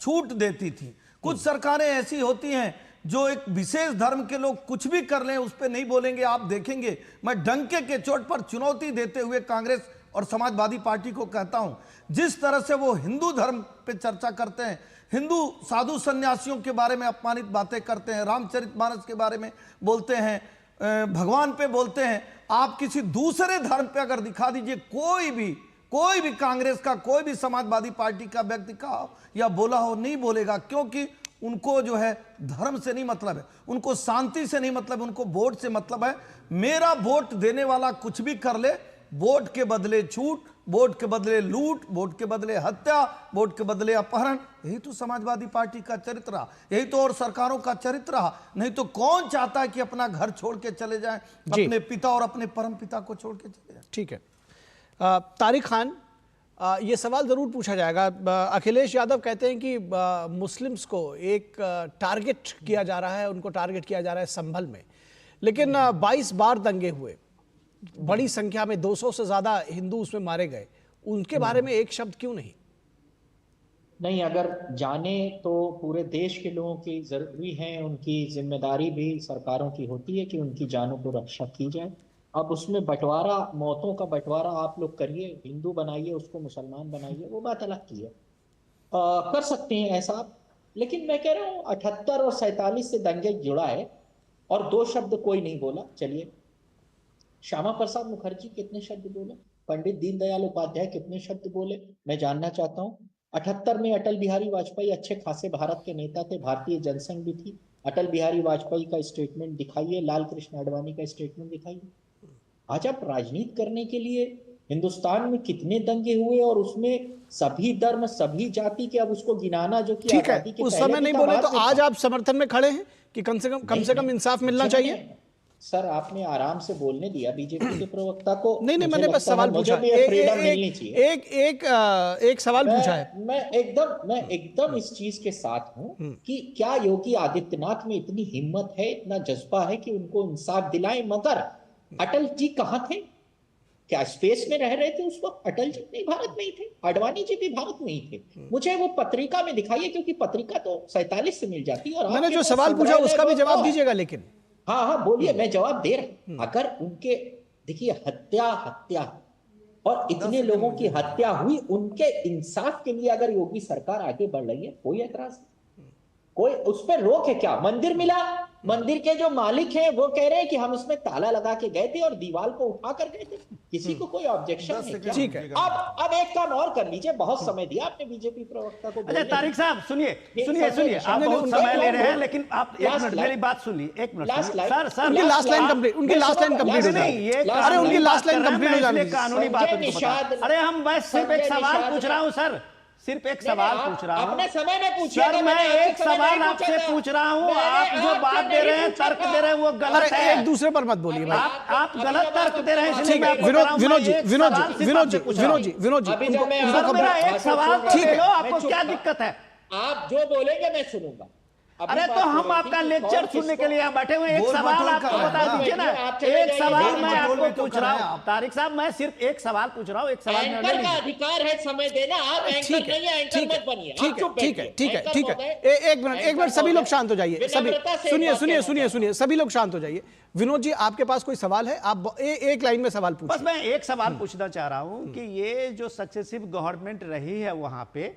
छूट देती थी, कुछ सरकारें ऐसी होती हैं जो एक विशेष धर्म के लोग कुछ भी कर लें उस पर नहीं बोलेंगे। आप देखेंगे, मैं डंके के चोट पर चुनौती देते हुए कांग्रेस और समाजवादी पार्टी को कहता हूं, जिस तरह से वो हिंदू धर्म पे चर्चा करते हैं, हिंदू साधु सन्यासियों के बारे में अपमानित बातें करते हैं, रामचरितमानस के बारे में बोलते हैं, भगवान पे बोलते हैं, आप किसी दूसरे धर्म पे अगर दिखा दीजिए, कोई भी कांग्रेस का, कोई भी समाजवादी पार्टी का व्यक्ति का या बोला हो, नहीं बोलेगा, क्योंकि उनको जो है धर्म से नहीं मतलब है, उनको शांति से नहीं मतलब, उनको वोट से मतलब है। मेरा वोट देने वाला कुछ भी कर ले, वोट के बदले छूट, वोट के बदले लूट, वोट के बदले हत्या, वोट के बदले अपहरण, यही तो समाजवादी पार्टी का चरित्र रहा, यही तो और सरकारों का चरित्र रहा। नहीं तो कौन चाहता है कि अपना घर छोड़ के चले जाएं, अपने पिता और अपने परम पिता को छोड़ के चले जाएं। ठीक है। तारिक खान, ये सवाल जरूर पूछा जाएगा। अखिलेश यादव कहते हैं कि मुस्लिम्स को एक टारगेट किया जा रहा है, उनको टारगेट किया जा रहा है संभल में, लेकिन 22 बार दंगे हुए, बड़ी संख्या में 200 से ज्यादा हिंदू उसमें मारे गए, उनके बारे में एक शब्द क्यों नहीं? नहीं, अगर जाने तो पूरे देश के लोगों की जरूरी है, उनकी जिम्मेदारी भी सरकारों की होती है कि उनकी जानों को रक्षा की जाए। अब उसमें बंटवारा, मौतों का बंटवारा आप लोग करिए, हिंदू बनाइए उसको, मुसलमान बनाइए, वो बात अलग की है। कर सकते हैं ऐसा आप, लेकिन मैं कह रहा हूँ 78 और 47 से दंगे जुड़ा है और 2 शब्द कोई नहीं बोला। चलिए, श्यामा प्रसाद मुखर्जी कितने शब्द बोले, पंडित दीनदयाल उपाध्याय कितने शब्द बोले, मैं जानना चाहता हूँ। 78 में अटल बिहारी वाजपेयी अच्छे खासे भारत के नेता थे, भारतीय जनसंघ भी थी। अटल बिहारी वाजपेयी का स्टेटमेंट दिखाइए, लाल कृष्ण आडवाणी का स्टेटमेंट दिखाइए। आज आप राजनीति करने के लिए हिंदुस्तान में कितने दंगे हुए और उसमें सभी धर्म, सभी जाति के, अब उसको गिनाना जो कि ठीक है, उस समय नहीं बोले तो आज आप समर्थन में खड़े हैं कि कम से कम इंसाफ मिलना चाहिए। सर आपने आराम से बोलने दिया बीजेपी के प्रवक्ता को। नहीं, मैंने बस सवाल पूछा, एक सवाल पूछा है। मैं एकदम इस चीज के साथ हूं कि क्या योगी आदित्यनाथ में इतनी हिम्मत है, इतना जज्बा है कि उनको इंसाफ दिलाएं, मगर अटल जी कहां थे? क्या स्पेस में रह रहे थे उस वक्त? अटल जी नहीं भारत में ही थे, आडवाणी जी भी भारत में ही थे। मुझे वो पत्रिका में दिखाइए, क्योंकि पत्रिका तो 47 से मिल जाती है। और मैंने जो सवाल पूछा उसका भी जवाब दीजिएगा। लेकिन हाँ बोलिए, मैं जवाब दे रहा हूं। अगर उनके, देखिए हत्या और इतने लोगों की हत्या हुई, उनके इंसाफ के लिए अगर योगी सरकार आगे बढ़ रही है, कोई एतराज नहीं, कोई उस पर रोक है क्या? मंदिर मिला, मंदिर के जो मालिक हैं वो कह रहे हैं कि हम इसमें ताला लगा के गए थे और दीवार को उठा कर गए थे, किसी को कोई ऑब्जेक्शन नहीं क्या? ठीक है, अब एक काम और कर लीजिए, बहुत समय दिया आपने बीजेपी प्रवक्ता को। अच्छा तारिक साहब सुनिए, आप बहुत समय ले रहे हैं, लेकिन आप एक मिनट मेरी बात सुनिए, एक मिनट सर, उनकी लास्ट लाइन कंप्लीट हो जाए। अरे उनकी लास्ट लाइन कंप्लीट हो जाए, कानूनी बात। अरे मैं सिर्फ एक सवाल पूछ रहा हूँ सर, सिर्फ एक सवाल पूछ रहा हूँ। अपने समय में पूछिए सर, मैं एक सवाल आपसे पूछ रहा हूँ, आप जो बात दे रहे हैं, तर्क दे रहे हैं, वो गलत है। एक दूसरे पर मत बोलिए भाई, आप गलत तर्क दे रहे हैं। ठीक है, विनोद जी, मेरा एक सवाल ठीक है, आपको क्या दिक्कत है? आप जो बोलेंगे मैं सुनूंगा। अरे तो हम आपका लेक्चर सुनने के लिए यहाँ बैठे हुए, एक सवाल आपको बता दीजिए ना। एक सवाल मैं आपको पूछ रहा हूँ तारिक साहब, मैं सिर्फ एक सवाल पूछ रहा हूँ, एक सवाल एंकर का अधिकार है समय देना, आप एंकर नहीं है, एंकर मत बनिए। ठीक है, एक मिनट सभी लोग शांत हो जाइए, सभी सुनिए, सभी लोग शांत हो जाइए। विनोद जी, आपके पास कोई सवाल है? आप एक लाइन में सवाल पूछिए। बस मैं एक सवाल पूछना चाह रहा हूँ कि ये जो सक्सेसिव गवर्नमेंट रही है, वहां पे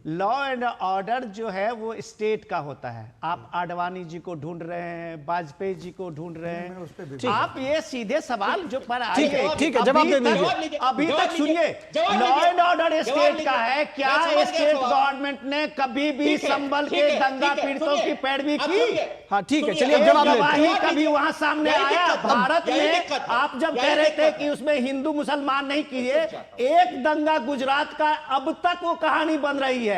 लॉ एंड ऑर्डर जो है वो स्टेट का होता है। आप आडवाणी जी को ढूंढ रहे हैं, वाजपेयी जी को ढूंढ रहे हैं, आप ये सीधे सवाल जो पर आइए, ठीक है, जवाब दे दीजिए। अभी तक सुनिए, लॉ एंड ऑर्डर स्टेट का है, क्या स्टेट गवर्नमेंट ने कभी भी संभल के दंगा पीड़ितों की पैरवी की? हाँ ठीक है, चलिए जवाब गवाही कभी वहां सामने आया? भारत में आप जब कह रहे थे कि उसमें हिंदू मुसलमान नहीं किए, एक दंगा गुजरात का अब तक वो कहानी बन रही है।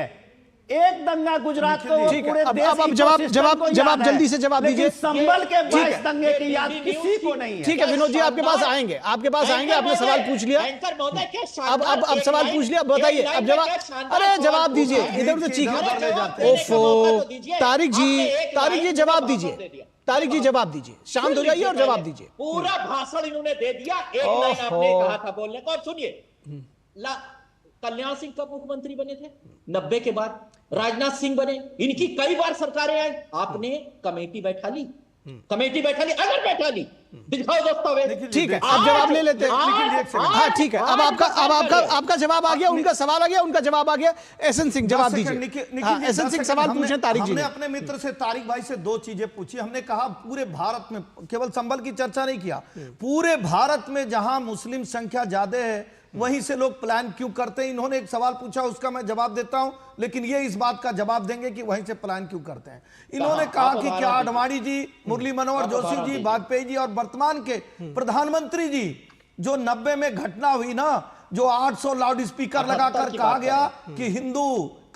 एक दंगा गुजरात को वो पूरे देश अब जवाब जल्दी से जवाब दीजिए। संभल के 22 दंगे की याद किसी को नहीं है। ठीक है विनोद जी, आपके पास आएंगे, आपने सवाल पूछ लिया, अब सवाल पूछ लिया, बताइए अब जवाब। अरे जवाब दीजिए, इधर उधर चीख। ओफो, तारिक जी जवाब दीजिए, तारिक जी जवाब दीजिए, शांत हो जाइए और जवाब दीजिए। पूरा भाषण इन्होंने दे दिया, एक लाइन आपने कहा था बोलने को। अब सुनिए, कल्याण सिंह कब मुख्यमंत्री बने थे? 90 के बाद। राजनाथ सिंह बने, इनकी कई बार सरकारें आई, आपने कमेटी बैठा ली, अगर बैठा ली, दिखाओ दस्तावेज। ठीक है, आप जवाब ले लेते हैं। हाँ ठीक है, अब आपका जवाब आ गया, उनका सवाल आ गया, उनका जवाब आ गया। एसएन सिंह जवाब दीजिए। एसएन सिंह सवाल पूछे तारिक जी। हमने अपने मित्र से, तारिक भाई से 2 चीजें पूछी। हमने कहा पूरे भारत में, केवल संभल की चर्चा नहीं किया, पूरे भारत में जहां मुस्लिम संख्या ज्यादा है वहीं से लोग प्लान क्यों करते हैं? इन्होंने एक सवाल पूछा, उसका मैं जवाब देता हूं, लेकिन ये इस बात का जवाब देंगे कि वहीं से प्लान क्यों करते हैं। इन्होंने कहा कि क्या आडवाणी जी, मुरली मनोहर जोशी जी, वाजपेयी जी और वर्तमान के प्रधानमंत्री जी, जो 90 में घटना हुई ना, जो 800 लाउड स्पीकर लगाकर कहा गया कि हिंदू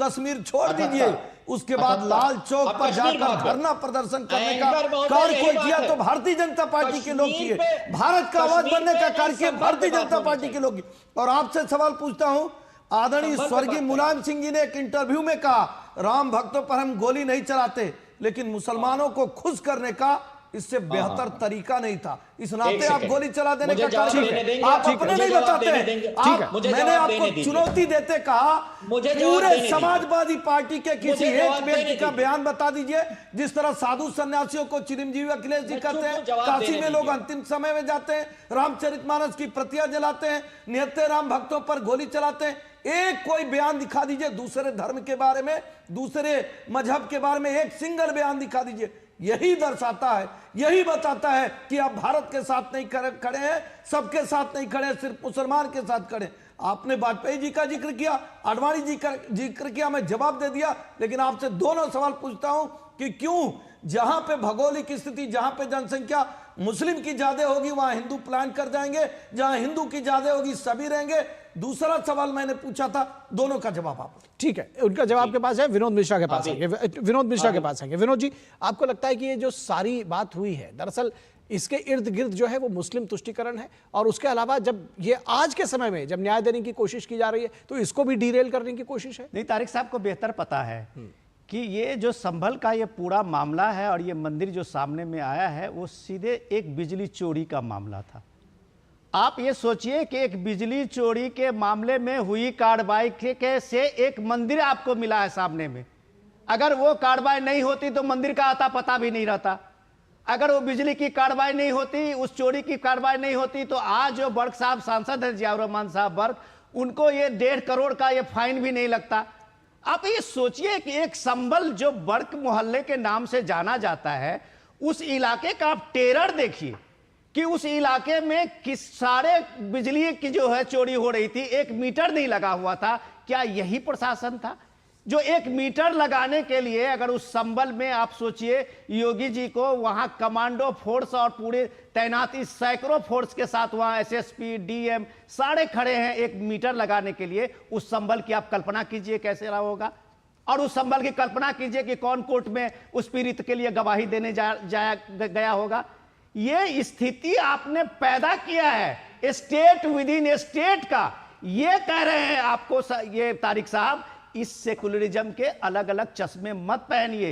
कश्मीर छोड़ दीजिए, उसके बाद लाल चौक पर जाकर धरना प्रदर्शन करने का कार्य कोई किया तो भारतीय जनता पार्टी के लोग किए। भारत का आवाज बनने का कार्य किया भारतीय जनता पार्टी के लोग किए। और आपसे सवाल पूछता हूं, आदरणीय स्वर्गीय मुलायम सिंह जी ने एक इंटरव्यू में कहा, राम भक्तों पर हम गोली नहीं चलाते, लेकिन मुसलमानों को खुश करने का इससे बेहतर तरीका नहीं था। इस नाते एक आप सेकंड। गोली चला देने मुझे का जवाब कारण देने देंगे? आप ठीक है, अपने मुझे नहीं जवाब बताते देने देंगे? आप, मुझे मैंने जवाब आपको देने दीजिए। चुनौती देते कहा मुझे जवाब पूरे देने दीजिए। समाजवादी पार्टी के किसी मुझे जवाब एक देने व्यक्ति का दीजिए। बयान बता दीजिए जिस तरह साधु सन्यासियों को चिरंजीवी अखिलेश जी कहते हैं, जवाब काशी देने में लोग दीजिए। अंतिम समय में जाते हैं, रामचरितमानस की प्रतियां जलाते हैं, निहत्थे राम भक्तों पर गोली चलाते हैं। एक कोई बयान दिखा दीजिए दूसरे धर्म के बारे में, दूसरे मजहब के बारे में, एक सिंगल बयान दिखा दीजिए। यही दर्शाता है, यही बताता है कि आप भारत के साथ नहीं खड़े हैं, सबके साथ नहीं खड़े, सिर्फ मुसलमान के साथ खड़े। आपने वाजपेयी जी का जिक्र किया, आडवाणी जी का जिक्र किया, मैं जवाब दे दिया। लेकिन आपसे दोनों सवाल पूछता हूं कि क्यों जहां पे भौगोलिक स्थिति, जहां पे जनसंख्या मुस्लिम की ज्यादा होगी वहां हिंदू प्लान कर जाएंगे, जहां हिंदू की ज्यादा होगी सभी रहेंगे। दूसरा सवाल मैंने पूछा था, दोनों का जवाब आप। ठीक है, उनका जवाब के पास है, विनोद मिश्रा के पास आएंगे। विनोद मिश्रा के पास आएंगे। विनोद जी, आपको लगता है कि ये जो सारी बात हुई है दरअसल इसके इर्द गिर्द जो है वो मुस्लिम तुष्टीकरण है, और उसके अलावा जब ये आज के समय में जब न्याय देने की कोशिश की जा रही है तो इसको भी डीरेल करने की कोशिश है? नहीं, तारिक साहब को बेहतर पता है कि ये जो संभल का ये पूरा मामला है और ये मंदिर जो सामने में आया है वो सीधे एक बिजली चोरी का मामला था। आप ये सोचिए कि एक बिजली चोरी के मामले में हुई कार्रवाई के से एक मंदिर आपको मिला है सामने में। अगर वो कार्रवाई नहीं होती तो मंदिर का आता पता भी नहीं रहता। अगर वो बिजली की कार्रवाई नहीं होती, उस चोरी की कार्रवाई नहीं होती, तो आज जो बर्क साहब सांसद है, जियाउर रहमान साहब बर्क, उनको ये 1.5 करोड़ का ये फाइन भी नहीं लगता। आप ये सोचिए कि एक संभल जो बर्क मोहल्ले के नाम से जाना जाता है, उस इलाके का आप टेरर देखिए कि उस इलाके में किस सारे बिजली की जो है चोरी हो रही थी, 1 मीटर नहीं लगा हुआ था। क्या यही प्रशासन था जो 1 मीटर लगाने के लिए, अगर उस संभल में आप सोचिए योगी जी को वहां कमांडो फोर्स और पूरे तैनाती सैकड़ों फोर्स के साथ वहां एसएसपी, डीएम सारे खड़े हैं 1 मीटर लगाने के लिए, उस संभल की आप कल्पना कीजिए कैसे रहा होगा। और उस संभल की कल्पना कीजिए कि कौन कोर्ट में उस पीड़ित के लिए गवाही देने गया होगा। ये स्थिति आपने पैदा किया है स्टेट विद इन स्टेट का। ये कह रहे हैं आपको ये तारिक साहब, इस सेकुलरिज्म के अलग अलग चश्मे मत पहनिए।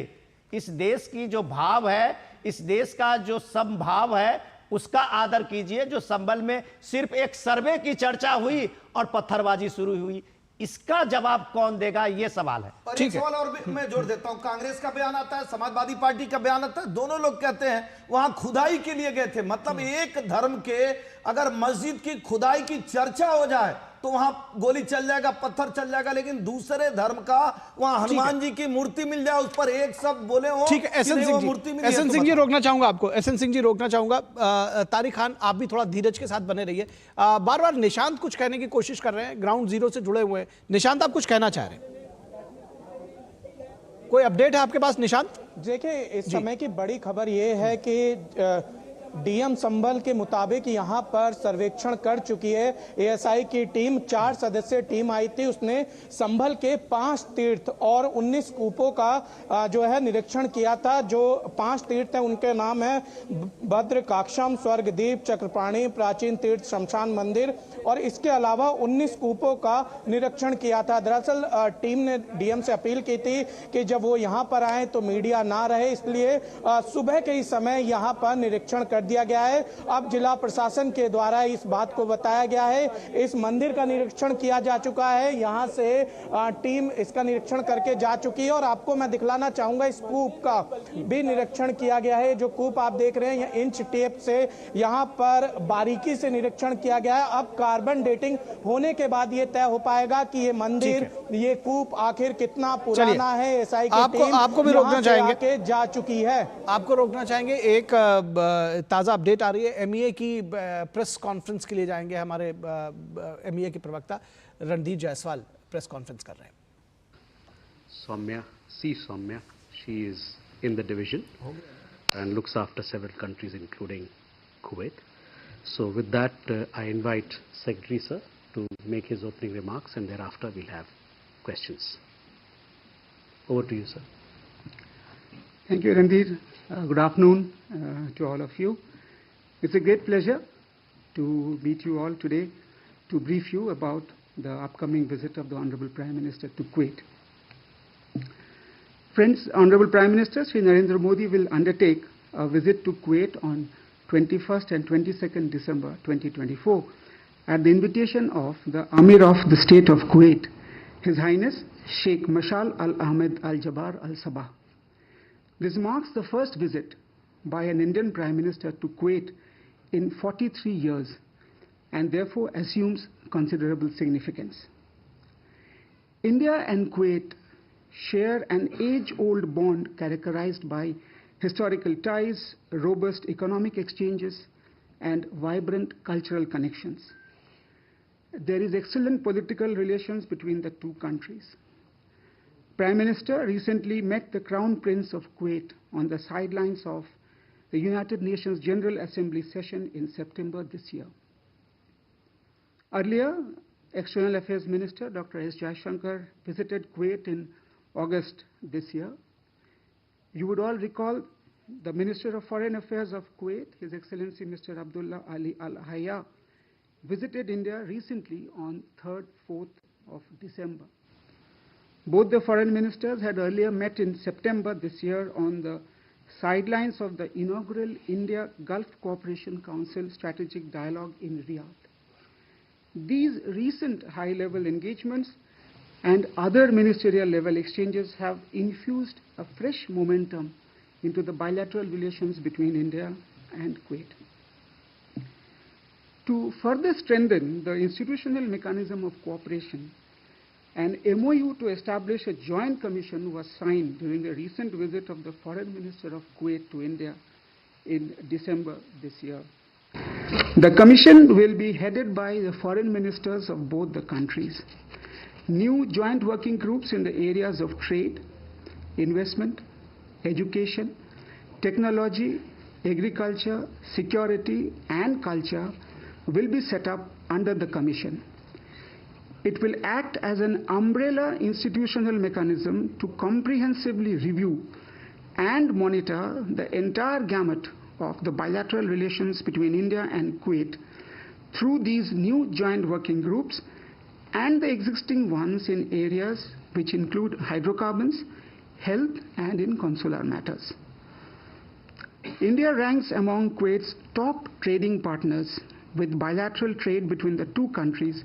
इस देश की जो भाव है, इस देश का जो समभाव है, उसका आदर कीजिए। जो संभल में सिर्फ एक सर्वे की चर्चा हुई और पत्थरबाजी शुरू हुई, इसका जवाब कौन देगा, ये सवाल है। और एक सवाल और भी मैं जोड़ देता हूं, कांग्रेस का बयान आता है, समाजवादी पार्टी का बयान आता है, दोनों लोग कहते हैं वहां खुदाई के लिए गए थे। मतलब एक धर्म के अगर मस्जिद की खुदाई की चर्चा हो जाए तो वहां गोली चल जाएगा, पत्थर चल जाएगा, लेकिन दूसरे धर्म का वहां हनुमान जी की मूर्ति मिल जाए, उस पर एक शब्द बोले हो। ठीक है, एसएन सिंह जी रोकना चाहूंगा आपको, एसएन सिंह जी रोकना चाहूंगा। तारिक खान, आप भी थोड़ा धीरज के साथ बने रहिए। बार बार निशांत कुछ कहने की कोशिश कर रहे हैं, ग्राउंड जीरो से जुड़े हुए हैं। निशांत, आप कुछ कहना चाह रहे हैं? कोई अपडेट है आपके पास निशांत? देखिए, इस समय की बड़ी खबर यह है कि डीएम संभल के मुताबिक यहां पर सर्वेक्षण कर चुकी है एएसआई की टीम। 4 सदस्यीय टीम आई थी, उसने संभल के 5 तीर्थ और 19 कूपों का जो है निरीक्षण किया था। जो 5 तीर्थ है उनके नाम है भद्र काक्षम, स्वर्गदीप, चक्रपाणी, प्राचीन तीर्थ, शमशान मंदिर, और इसके अलावा 19 कूपों का निरीक्षण किया था। दरअसल टीम ने डीएम से अपील की थी कि जब वो यहाँ पर आए तो मीडिया ना रहे, इसलिए सुबह के ही समय यहाँ पर निरीक्षण कर दिया गया है। अब जिला प्रशासन के द्वारा इस बात को बताया गया है। इस मंदिर का निरीक्षण किया जा चुका है, यहाँ से टीम इसका निरीक्षण करके जा चुकी है। और आपको मैं दिखलाना चाहूंगा, इस कूप का भी निरीक्षण किया गया है। जो कूप आप देख रहे हैं, इंच टेप से यहाँ पर बारीकी से निरीक्षण किया गया है। अब कार्बन डेटिंग होने के बाद ये तय हो पाएगा कि ये मंदिर, ये कूप आखिर कितना पुराना है। एसआई की टीम आपको भी रोकना चाहेंगे, जा चुकी है। आपको रोकना चाहेंगे। एक ताज़ा अपडेट आ रही है, एमईए की प्रेस कॉन्फ्रेंस के लिए जाएंगे हमारे एमईए के प्रवक्ता रणदीप जायसवाल प्रेस कॉन्फ्रेंस कर रहे हैं। Soumya, Soumya, she is in the division and looks after several countries including Kuwait. So with that I invite Secretary Sir to make his opening remarks and thereafter we'll have questions. Over to you, sir. Thank you, Randir. Good afternoon to all of you. It's a great pleasure to meet you all today to brief you about the upcoming visit of the Honorable Prime Minister to Kuwait. Friends, Honorable Prime Minister Shri Narendra Modi will undertake a visit to Kuwait on 21st and 22nd December 2024 at the invitation of the Amir of the State of Kuwait, His Highness Sheikh Mashal Al Ahmed Al Jabbar Al Sabah. This marks the first visit by an Indian Prime Minister to Kuwait in 43 years and therefore assumes considerable significance. India and Kuwait share an age-old bond characterized by historical ties, robust economic exchanges, and vibrant cultural connections. There is excellent political relations between the two countries. Prime Minister recently met the Crown Prince of Kuwait on the sidelines of the United Nations General Assembly session in September this year. Earlier, External Affairs Minister Dr. S. Jaishankar visited Kuwait in August this year. You would all recall the Minister of Foreign Affairs of Kuwait, His Excellency Mr. Abdullah Ali Al Hayya, visited India recently on 3rd, 4th of December. Both the foreign ministers had earlier met in September this year on the sidelines of the inaugural India-Gulf Cooperation Council Strategic Dialogue in Riyadh. These recent high-level engagements and other ministerial-level exchanges have infused a fresh momentum into the bilateral relations between India and Kuwait. To further strengthen the institutional mechanism of cooperation, an MOU to establish a joint commission was signed during the recent visit of the Foreign Minister of Kuwait to India in December this year. The commission will be headed by the foreign ministers of both the countries. New joint working groups in the areas of trade, investment, education, technology, agriculture, security, and culture will be set up under the commission. It will act as an umbrella institutional mechanism to comprehensively review and monitor the entire gamut of the bilateral relations between India and Kuwait through these new joint working groups and the existing ones in areas which include hydrocarbons, health, and in consular matters. India ranks among Kuwait's top trading partners, with bilateral trade between the two countries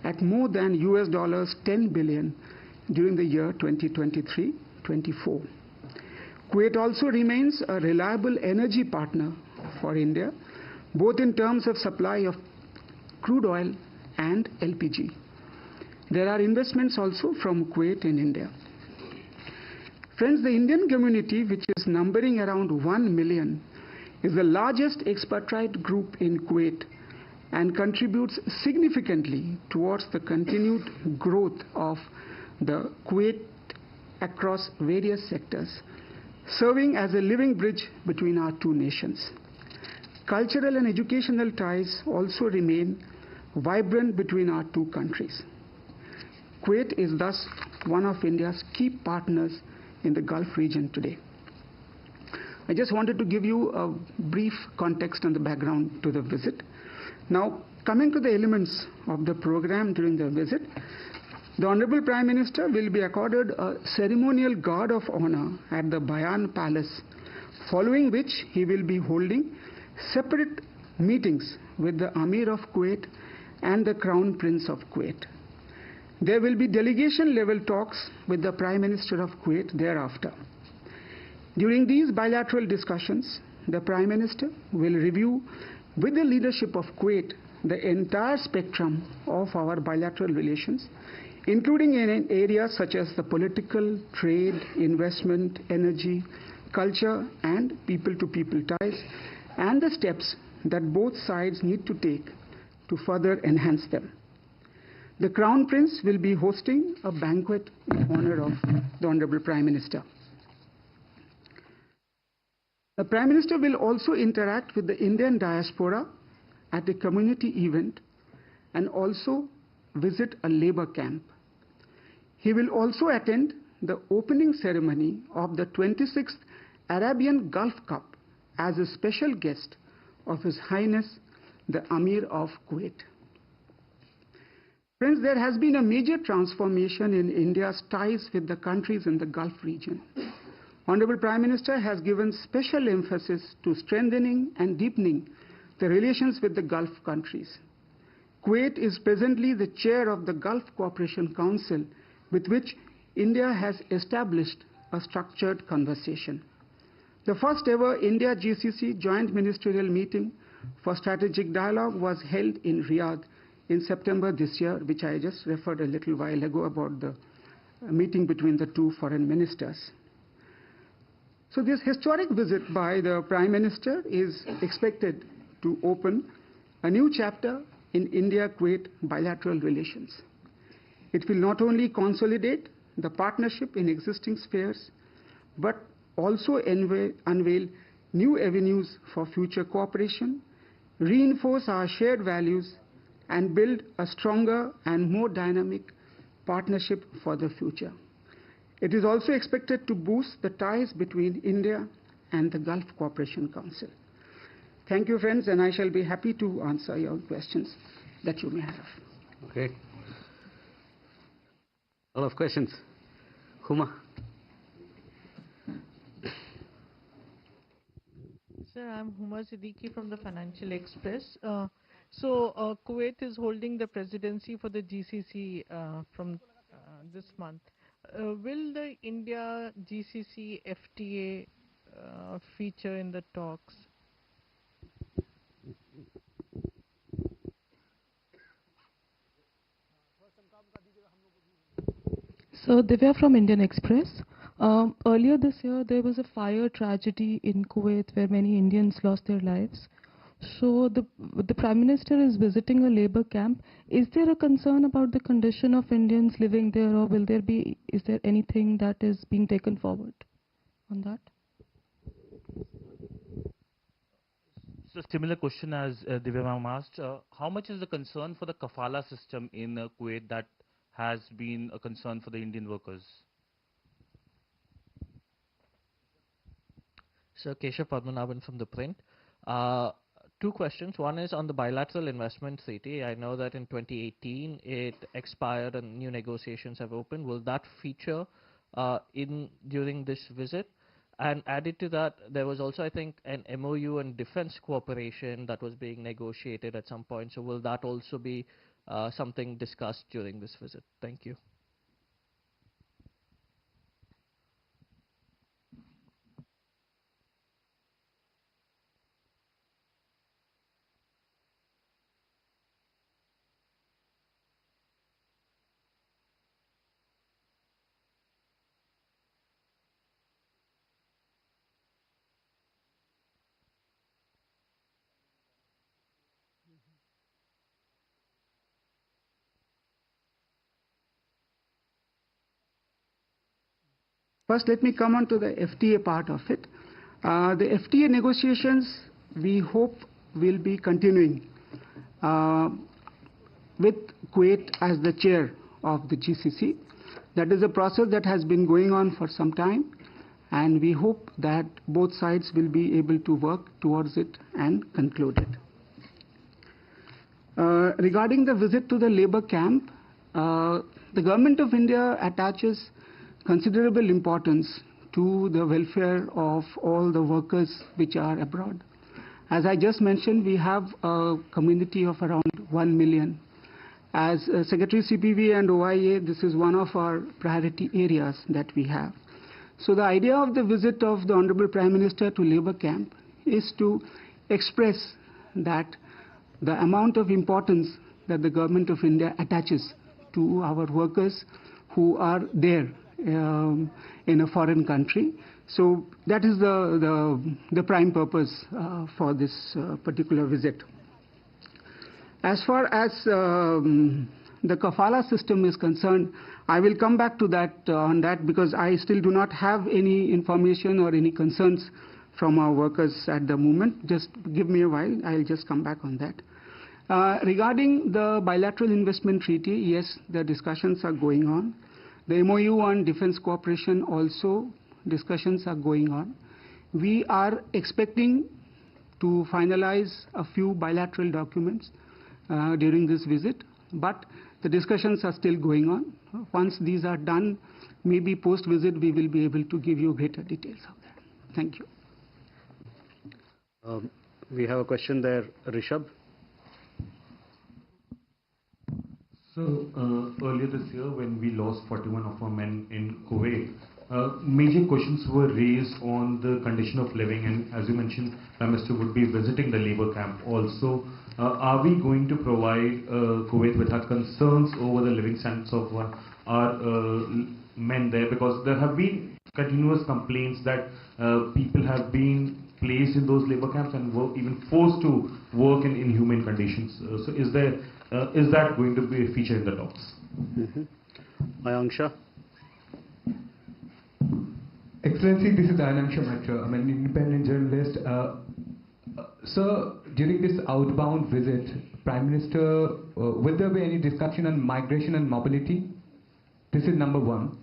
at more than $10 billion during the year 2023-24. Kuwait also remains a reliable energy partner for India, both in terms of supply of crude oil and LPG. There are investments also from Kuwait in India. Friends, the Indian community, which is numbering around 1 million, is the largest expatriate group in Kuwait and contributes significantly towards the continued growth of the Kuwait across various sectors, serving as a living bridge between our two nations. Cultural and educational ties also remain vibrant between our two countries. Kuwait is thus one of India's key partners in the Gulf region today. I just wanted to give you a brief context and the background to the visit. Now, coming to the elements of the program during the visit, the Honorable Prime Minister will be accorded a ceremonial guard of honor at the Bayan Palace, following which he will be holding separate meetings with the Amir of Kuwait and the Crown Prince of Kuwait. There will be delegation-level talks with the Prime Minister of Kuwait thereafter. During these bilateral discussions, the Prime Minister will review with the leadership of Kuwait the entire spectrum of our bilateral relations, including in areas such as the political, trade, investment, energy, culture, and people-to-people ties, and the steps that both sides need to take to further enhance them. The Crown Prince will be hosting a banquet in honor of the Honorable Prime Minister. The Prime Minister will also interact with the Indian diaspora at a community event and also visit a labor camp. He will also attend the opening ceremony of the 26th Arabian Gulf Cup as a special guest of His Highness the Amir of Kuwait. Friends, there has been a major transformation in India's ties with the countries in the Gulf region. Honorable Prime Minister has given special emphasis to strengthening and deepening the relations with the Gulf countries. Kuwait is presently the chair of the Gulf Cooperation Council, with which India has established a structured conversation. The first ever India-GCC joint ministerial meeting for strategic dialogue was held in Riyadh in September this year, which I just referred a little while ago about the meeting between the two foreign ministers. So this historic visit by the Prime Minister is expected to open a new chapter in India-Kuwait bilateral relations. It will not only consolidate the partnership in existing spheres, but also unveil new avenues for future cooperation, reinforce our shared values, and build a stronger and more dynamic partnership for the future. It is also expected to boost the ties between India and the Gulf Cooperation Council. Thank you, friends, and I shall be happy to answer your questions that you may have. Okay. A lot of questions. Huma. Sir, I'm Huma Siddiqui from the Financial Express. Kuwait is holding the presidency for the GCC from this month. Will the India-GCC FTA feature in the talks? So Divya from Indian Express. Earlier this year, there was a fire tragedy in Kuwait where many Indians lost their lives. So the Prime Minister is visiting a labor camp. Is there a concern about the condition of Indians living there, or is there anything that is being taken forward on that? So similar question as Divya ma'am asked. How much is the concern for the kafala system in Kuwait that has been a concern for the Indian workers? So Keshav Padmanabhan from The Print. Two questions. One is on the bilateral investment treaty. I know that in 2018 it expired and new negotiations have opened. Will that feature during this visit? And added to that, there was also, I think, an MOU on defense cooperation that was being negotiated at some point. So will that also be something discussed during this visit? Thank you. First, let me come on to the FTA part of it. The FTA negotiations, we hope, will be continuing with Kuwait as the chair of the GCC. That is a process that has been going on for some time, and we hope that both sides will be able to work towards it and conclude it. Regarding the visit to the labor camp, the Government of India attaches considerable importance to the welfare of all the workers which are abroad. As I just mentioned, we have a community of around 1 million. As Secretary CPV and OIA, this is one of our priority areas that we have. So the idea of the visit of the Honorable Prime Minister to labor camp is to express that the amount of importance that the Government of India attaches to our workers who are there in a foreign country. So that is the prime purpose for this particular visit. As far as the kafala system is concerned, I will come back to that on that, because I still do not have any information or any concerns from our workers at the moment. Just give me a while, I'll just come back on that. Regarding the bilateral investment treaty, yes, the discussions are going on. The MOU on defense cooperation also, discussions are going on. We are expecting to finalize a few bilateral documents during this visit, but the discussions are still going on. Once these are done, maybe post-visit we will be able to give you greater details of that. Thank you. We have a question there, Rishabh. So earlier this year, when we lost 41 of our men in Kuwait, major questions were raised on the condition of living, and as you mentioned, Prime Minister would be visiting the labor camp also. Are we going to provide Kuwait with our concerns over the living standards of our men there? Because there have been continuous complaints that people have been placed in those labor camps and were even forced to work in inhumane conditions. So is that going to be a feature in the talks? Ayanksha. Excellency, this is Ayanksha Matra. I'm an independent journalist. Sir, during this outbound visit, Prime Minister, will there be any discussion on migration and mobility? This is number one.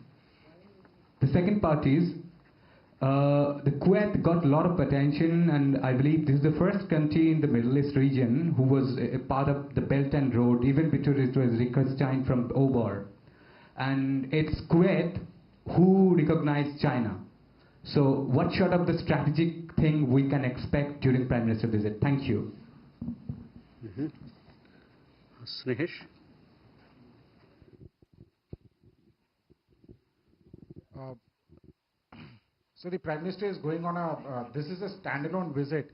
The second part is, the Kuwait got a lot of attention, and I believe this is the first country in the Middle East region who was a part of the Belt and Road, even before it was reconstructed from Obar. And it's Kuwait who recognized China. So what sort of the strategic thing we can expect during Prime Minister visit? Thank you. Snehesh. So the Prime Minister is going on this is a standalone visit,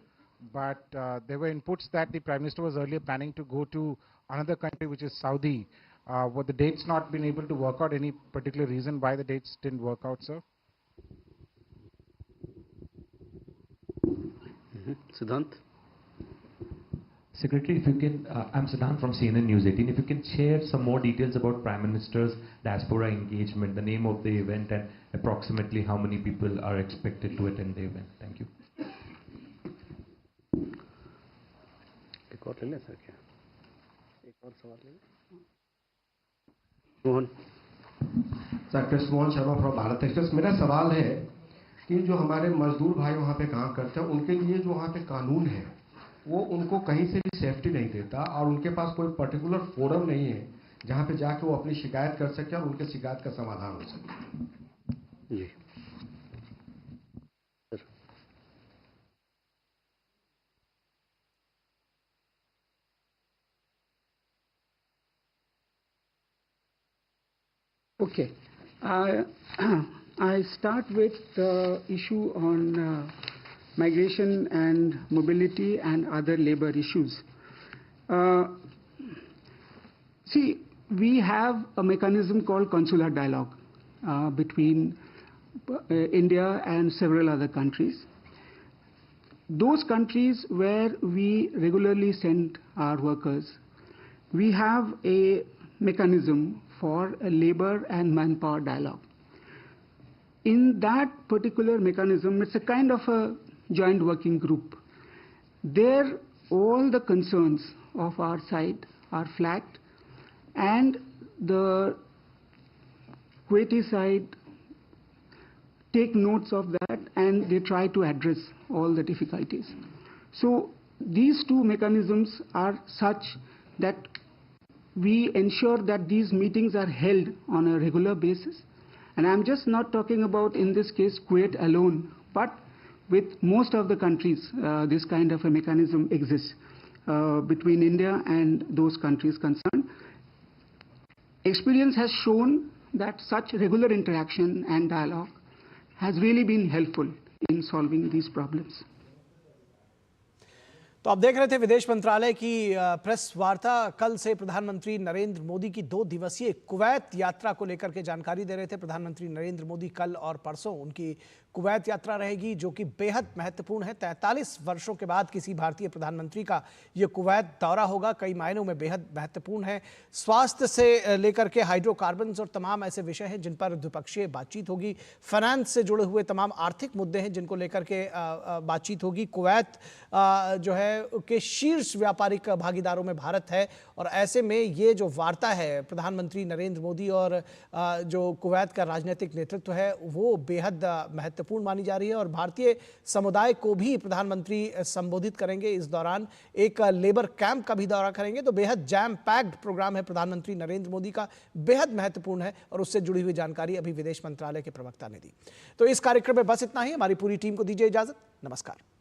but there were inputs that the Prime Minister was earlier planning to go to another country, which is Saudi. Were the dates not been able to work out? Any particular reason why the dates didn't work out, sir? Siddhant. Secretary, if you can, I'm Siddhant from CNN News 18. If you can share some more details about Prime Minister's diaspora engagement, the name of the event, and approximately how many people are expected to attend the event. Thank you. एक और ले लें sir क्या? एक और सवाल ले लें? Mohan. Sir, Krishna Mohan Sharma from Bharat express. मेरा सवाल है कि जो हमारे मजदूर भाई वहाँ पे काम करते हैं, उनके लिए जो वहाँ पे कानून है वो उनको कहीं से भी सेफ्टी नहीं देता, और उनके पास कोई पर्टिकुलर फोरम नहीं है जहाँ पे जाके वो अपनी शिकायत कर सके और उनके शिकायत का समाधान हो सके. जी. Okay. I start with the issue on migration and mobility and other labor issues. See, we have a mechanism called consular dialogue between India and several other countries. Those countries where we regularly send our workers, we have a mechanism for a labor and manpower dialogue. In that particular mechanism, it's a kind of a joint working group. There, all the concerns of our side are flagged, and the Kuwaiti side take notes of that, and they try to address all the difficulties. So these two mechanisms are such that we ensure that these meetings are held on a regular basis. And I'm just not talking about, in this case, Kuwait alone, but with most of the countries, this kind of a mechanism exists between India and those countries concerned. Experience has shown that such regular interaction and dialogue has really been helpful in solving these problems. तो आप देख रहे थे विदेश मंत्रालय की press वार्ता. कल से प्रधानमंत्री नरेंद्र मोदी की 2 दिवसीय कुवैत यात्रा को लेकर के जानकारी दे रहे थे प्रधानमंत्री नरेंद्र मोदी. कल और परसों उनकी कुवैत यात्रा रहेगी, जो कि बेहद महत्वपूर्ण है. 43 वर्षों के बाद किसी भारतीय प्रधानमंत्री का ये कुवैत दौरा होगा. कई मायनों में बेहद महत्वपूर्ण है. स्वास्थ्य से लेकर के हाइड्रोकार्बन्स और तमाम ऐसे विषय हैं जिन पर द्विपक्षीय बातचीत होगी. फाइनेंस से जुड़े हुए तमाम आर्थिक मुद्दे हैं जिनको लेकर के बातचीत होगी. कुवैत जो है के शीर्ष व्यापारिक भागीदारों में भारत है, और ऐसे में ये जो वार्ता है प्रधानमंत्री नरेंद्र मोदी और जो कुवैत का राजनीतिक नेतृत्व है वो बेहद महत्वपूर्ण महत्वपूर्ण मानी जा रही है और भारतीय समुदाय को भी प्रधानमंत्री संबोधित करेंगे। इस दौरान एक लेबर कैंप का भी दौरा करेंगे। तो बेहद जैम पैक्ड प्रोग्राम है प्रधानमंत्री नरेंद्र मोदी का, बेहद महत्वपूर्ण है और उससे जुड़ी हुई जानकारी अभी विदेश मंत्रालय के प्रवक्ता ने दी। तो इस कार्यक्रम में बस इतना ही। हमारी पूरी टीम को दीजिए इजाजत। नमस्कार।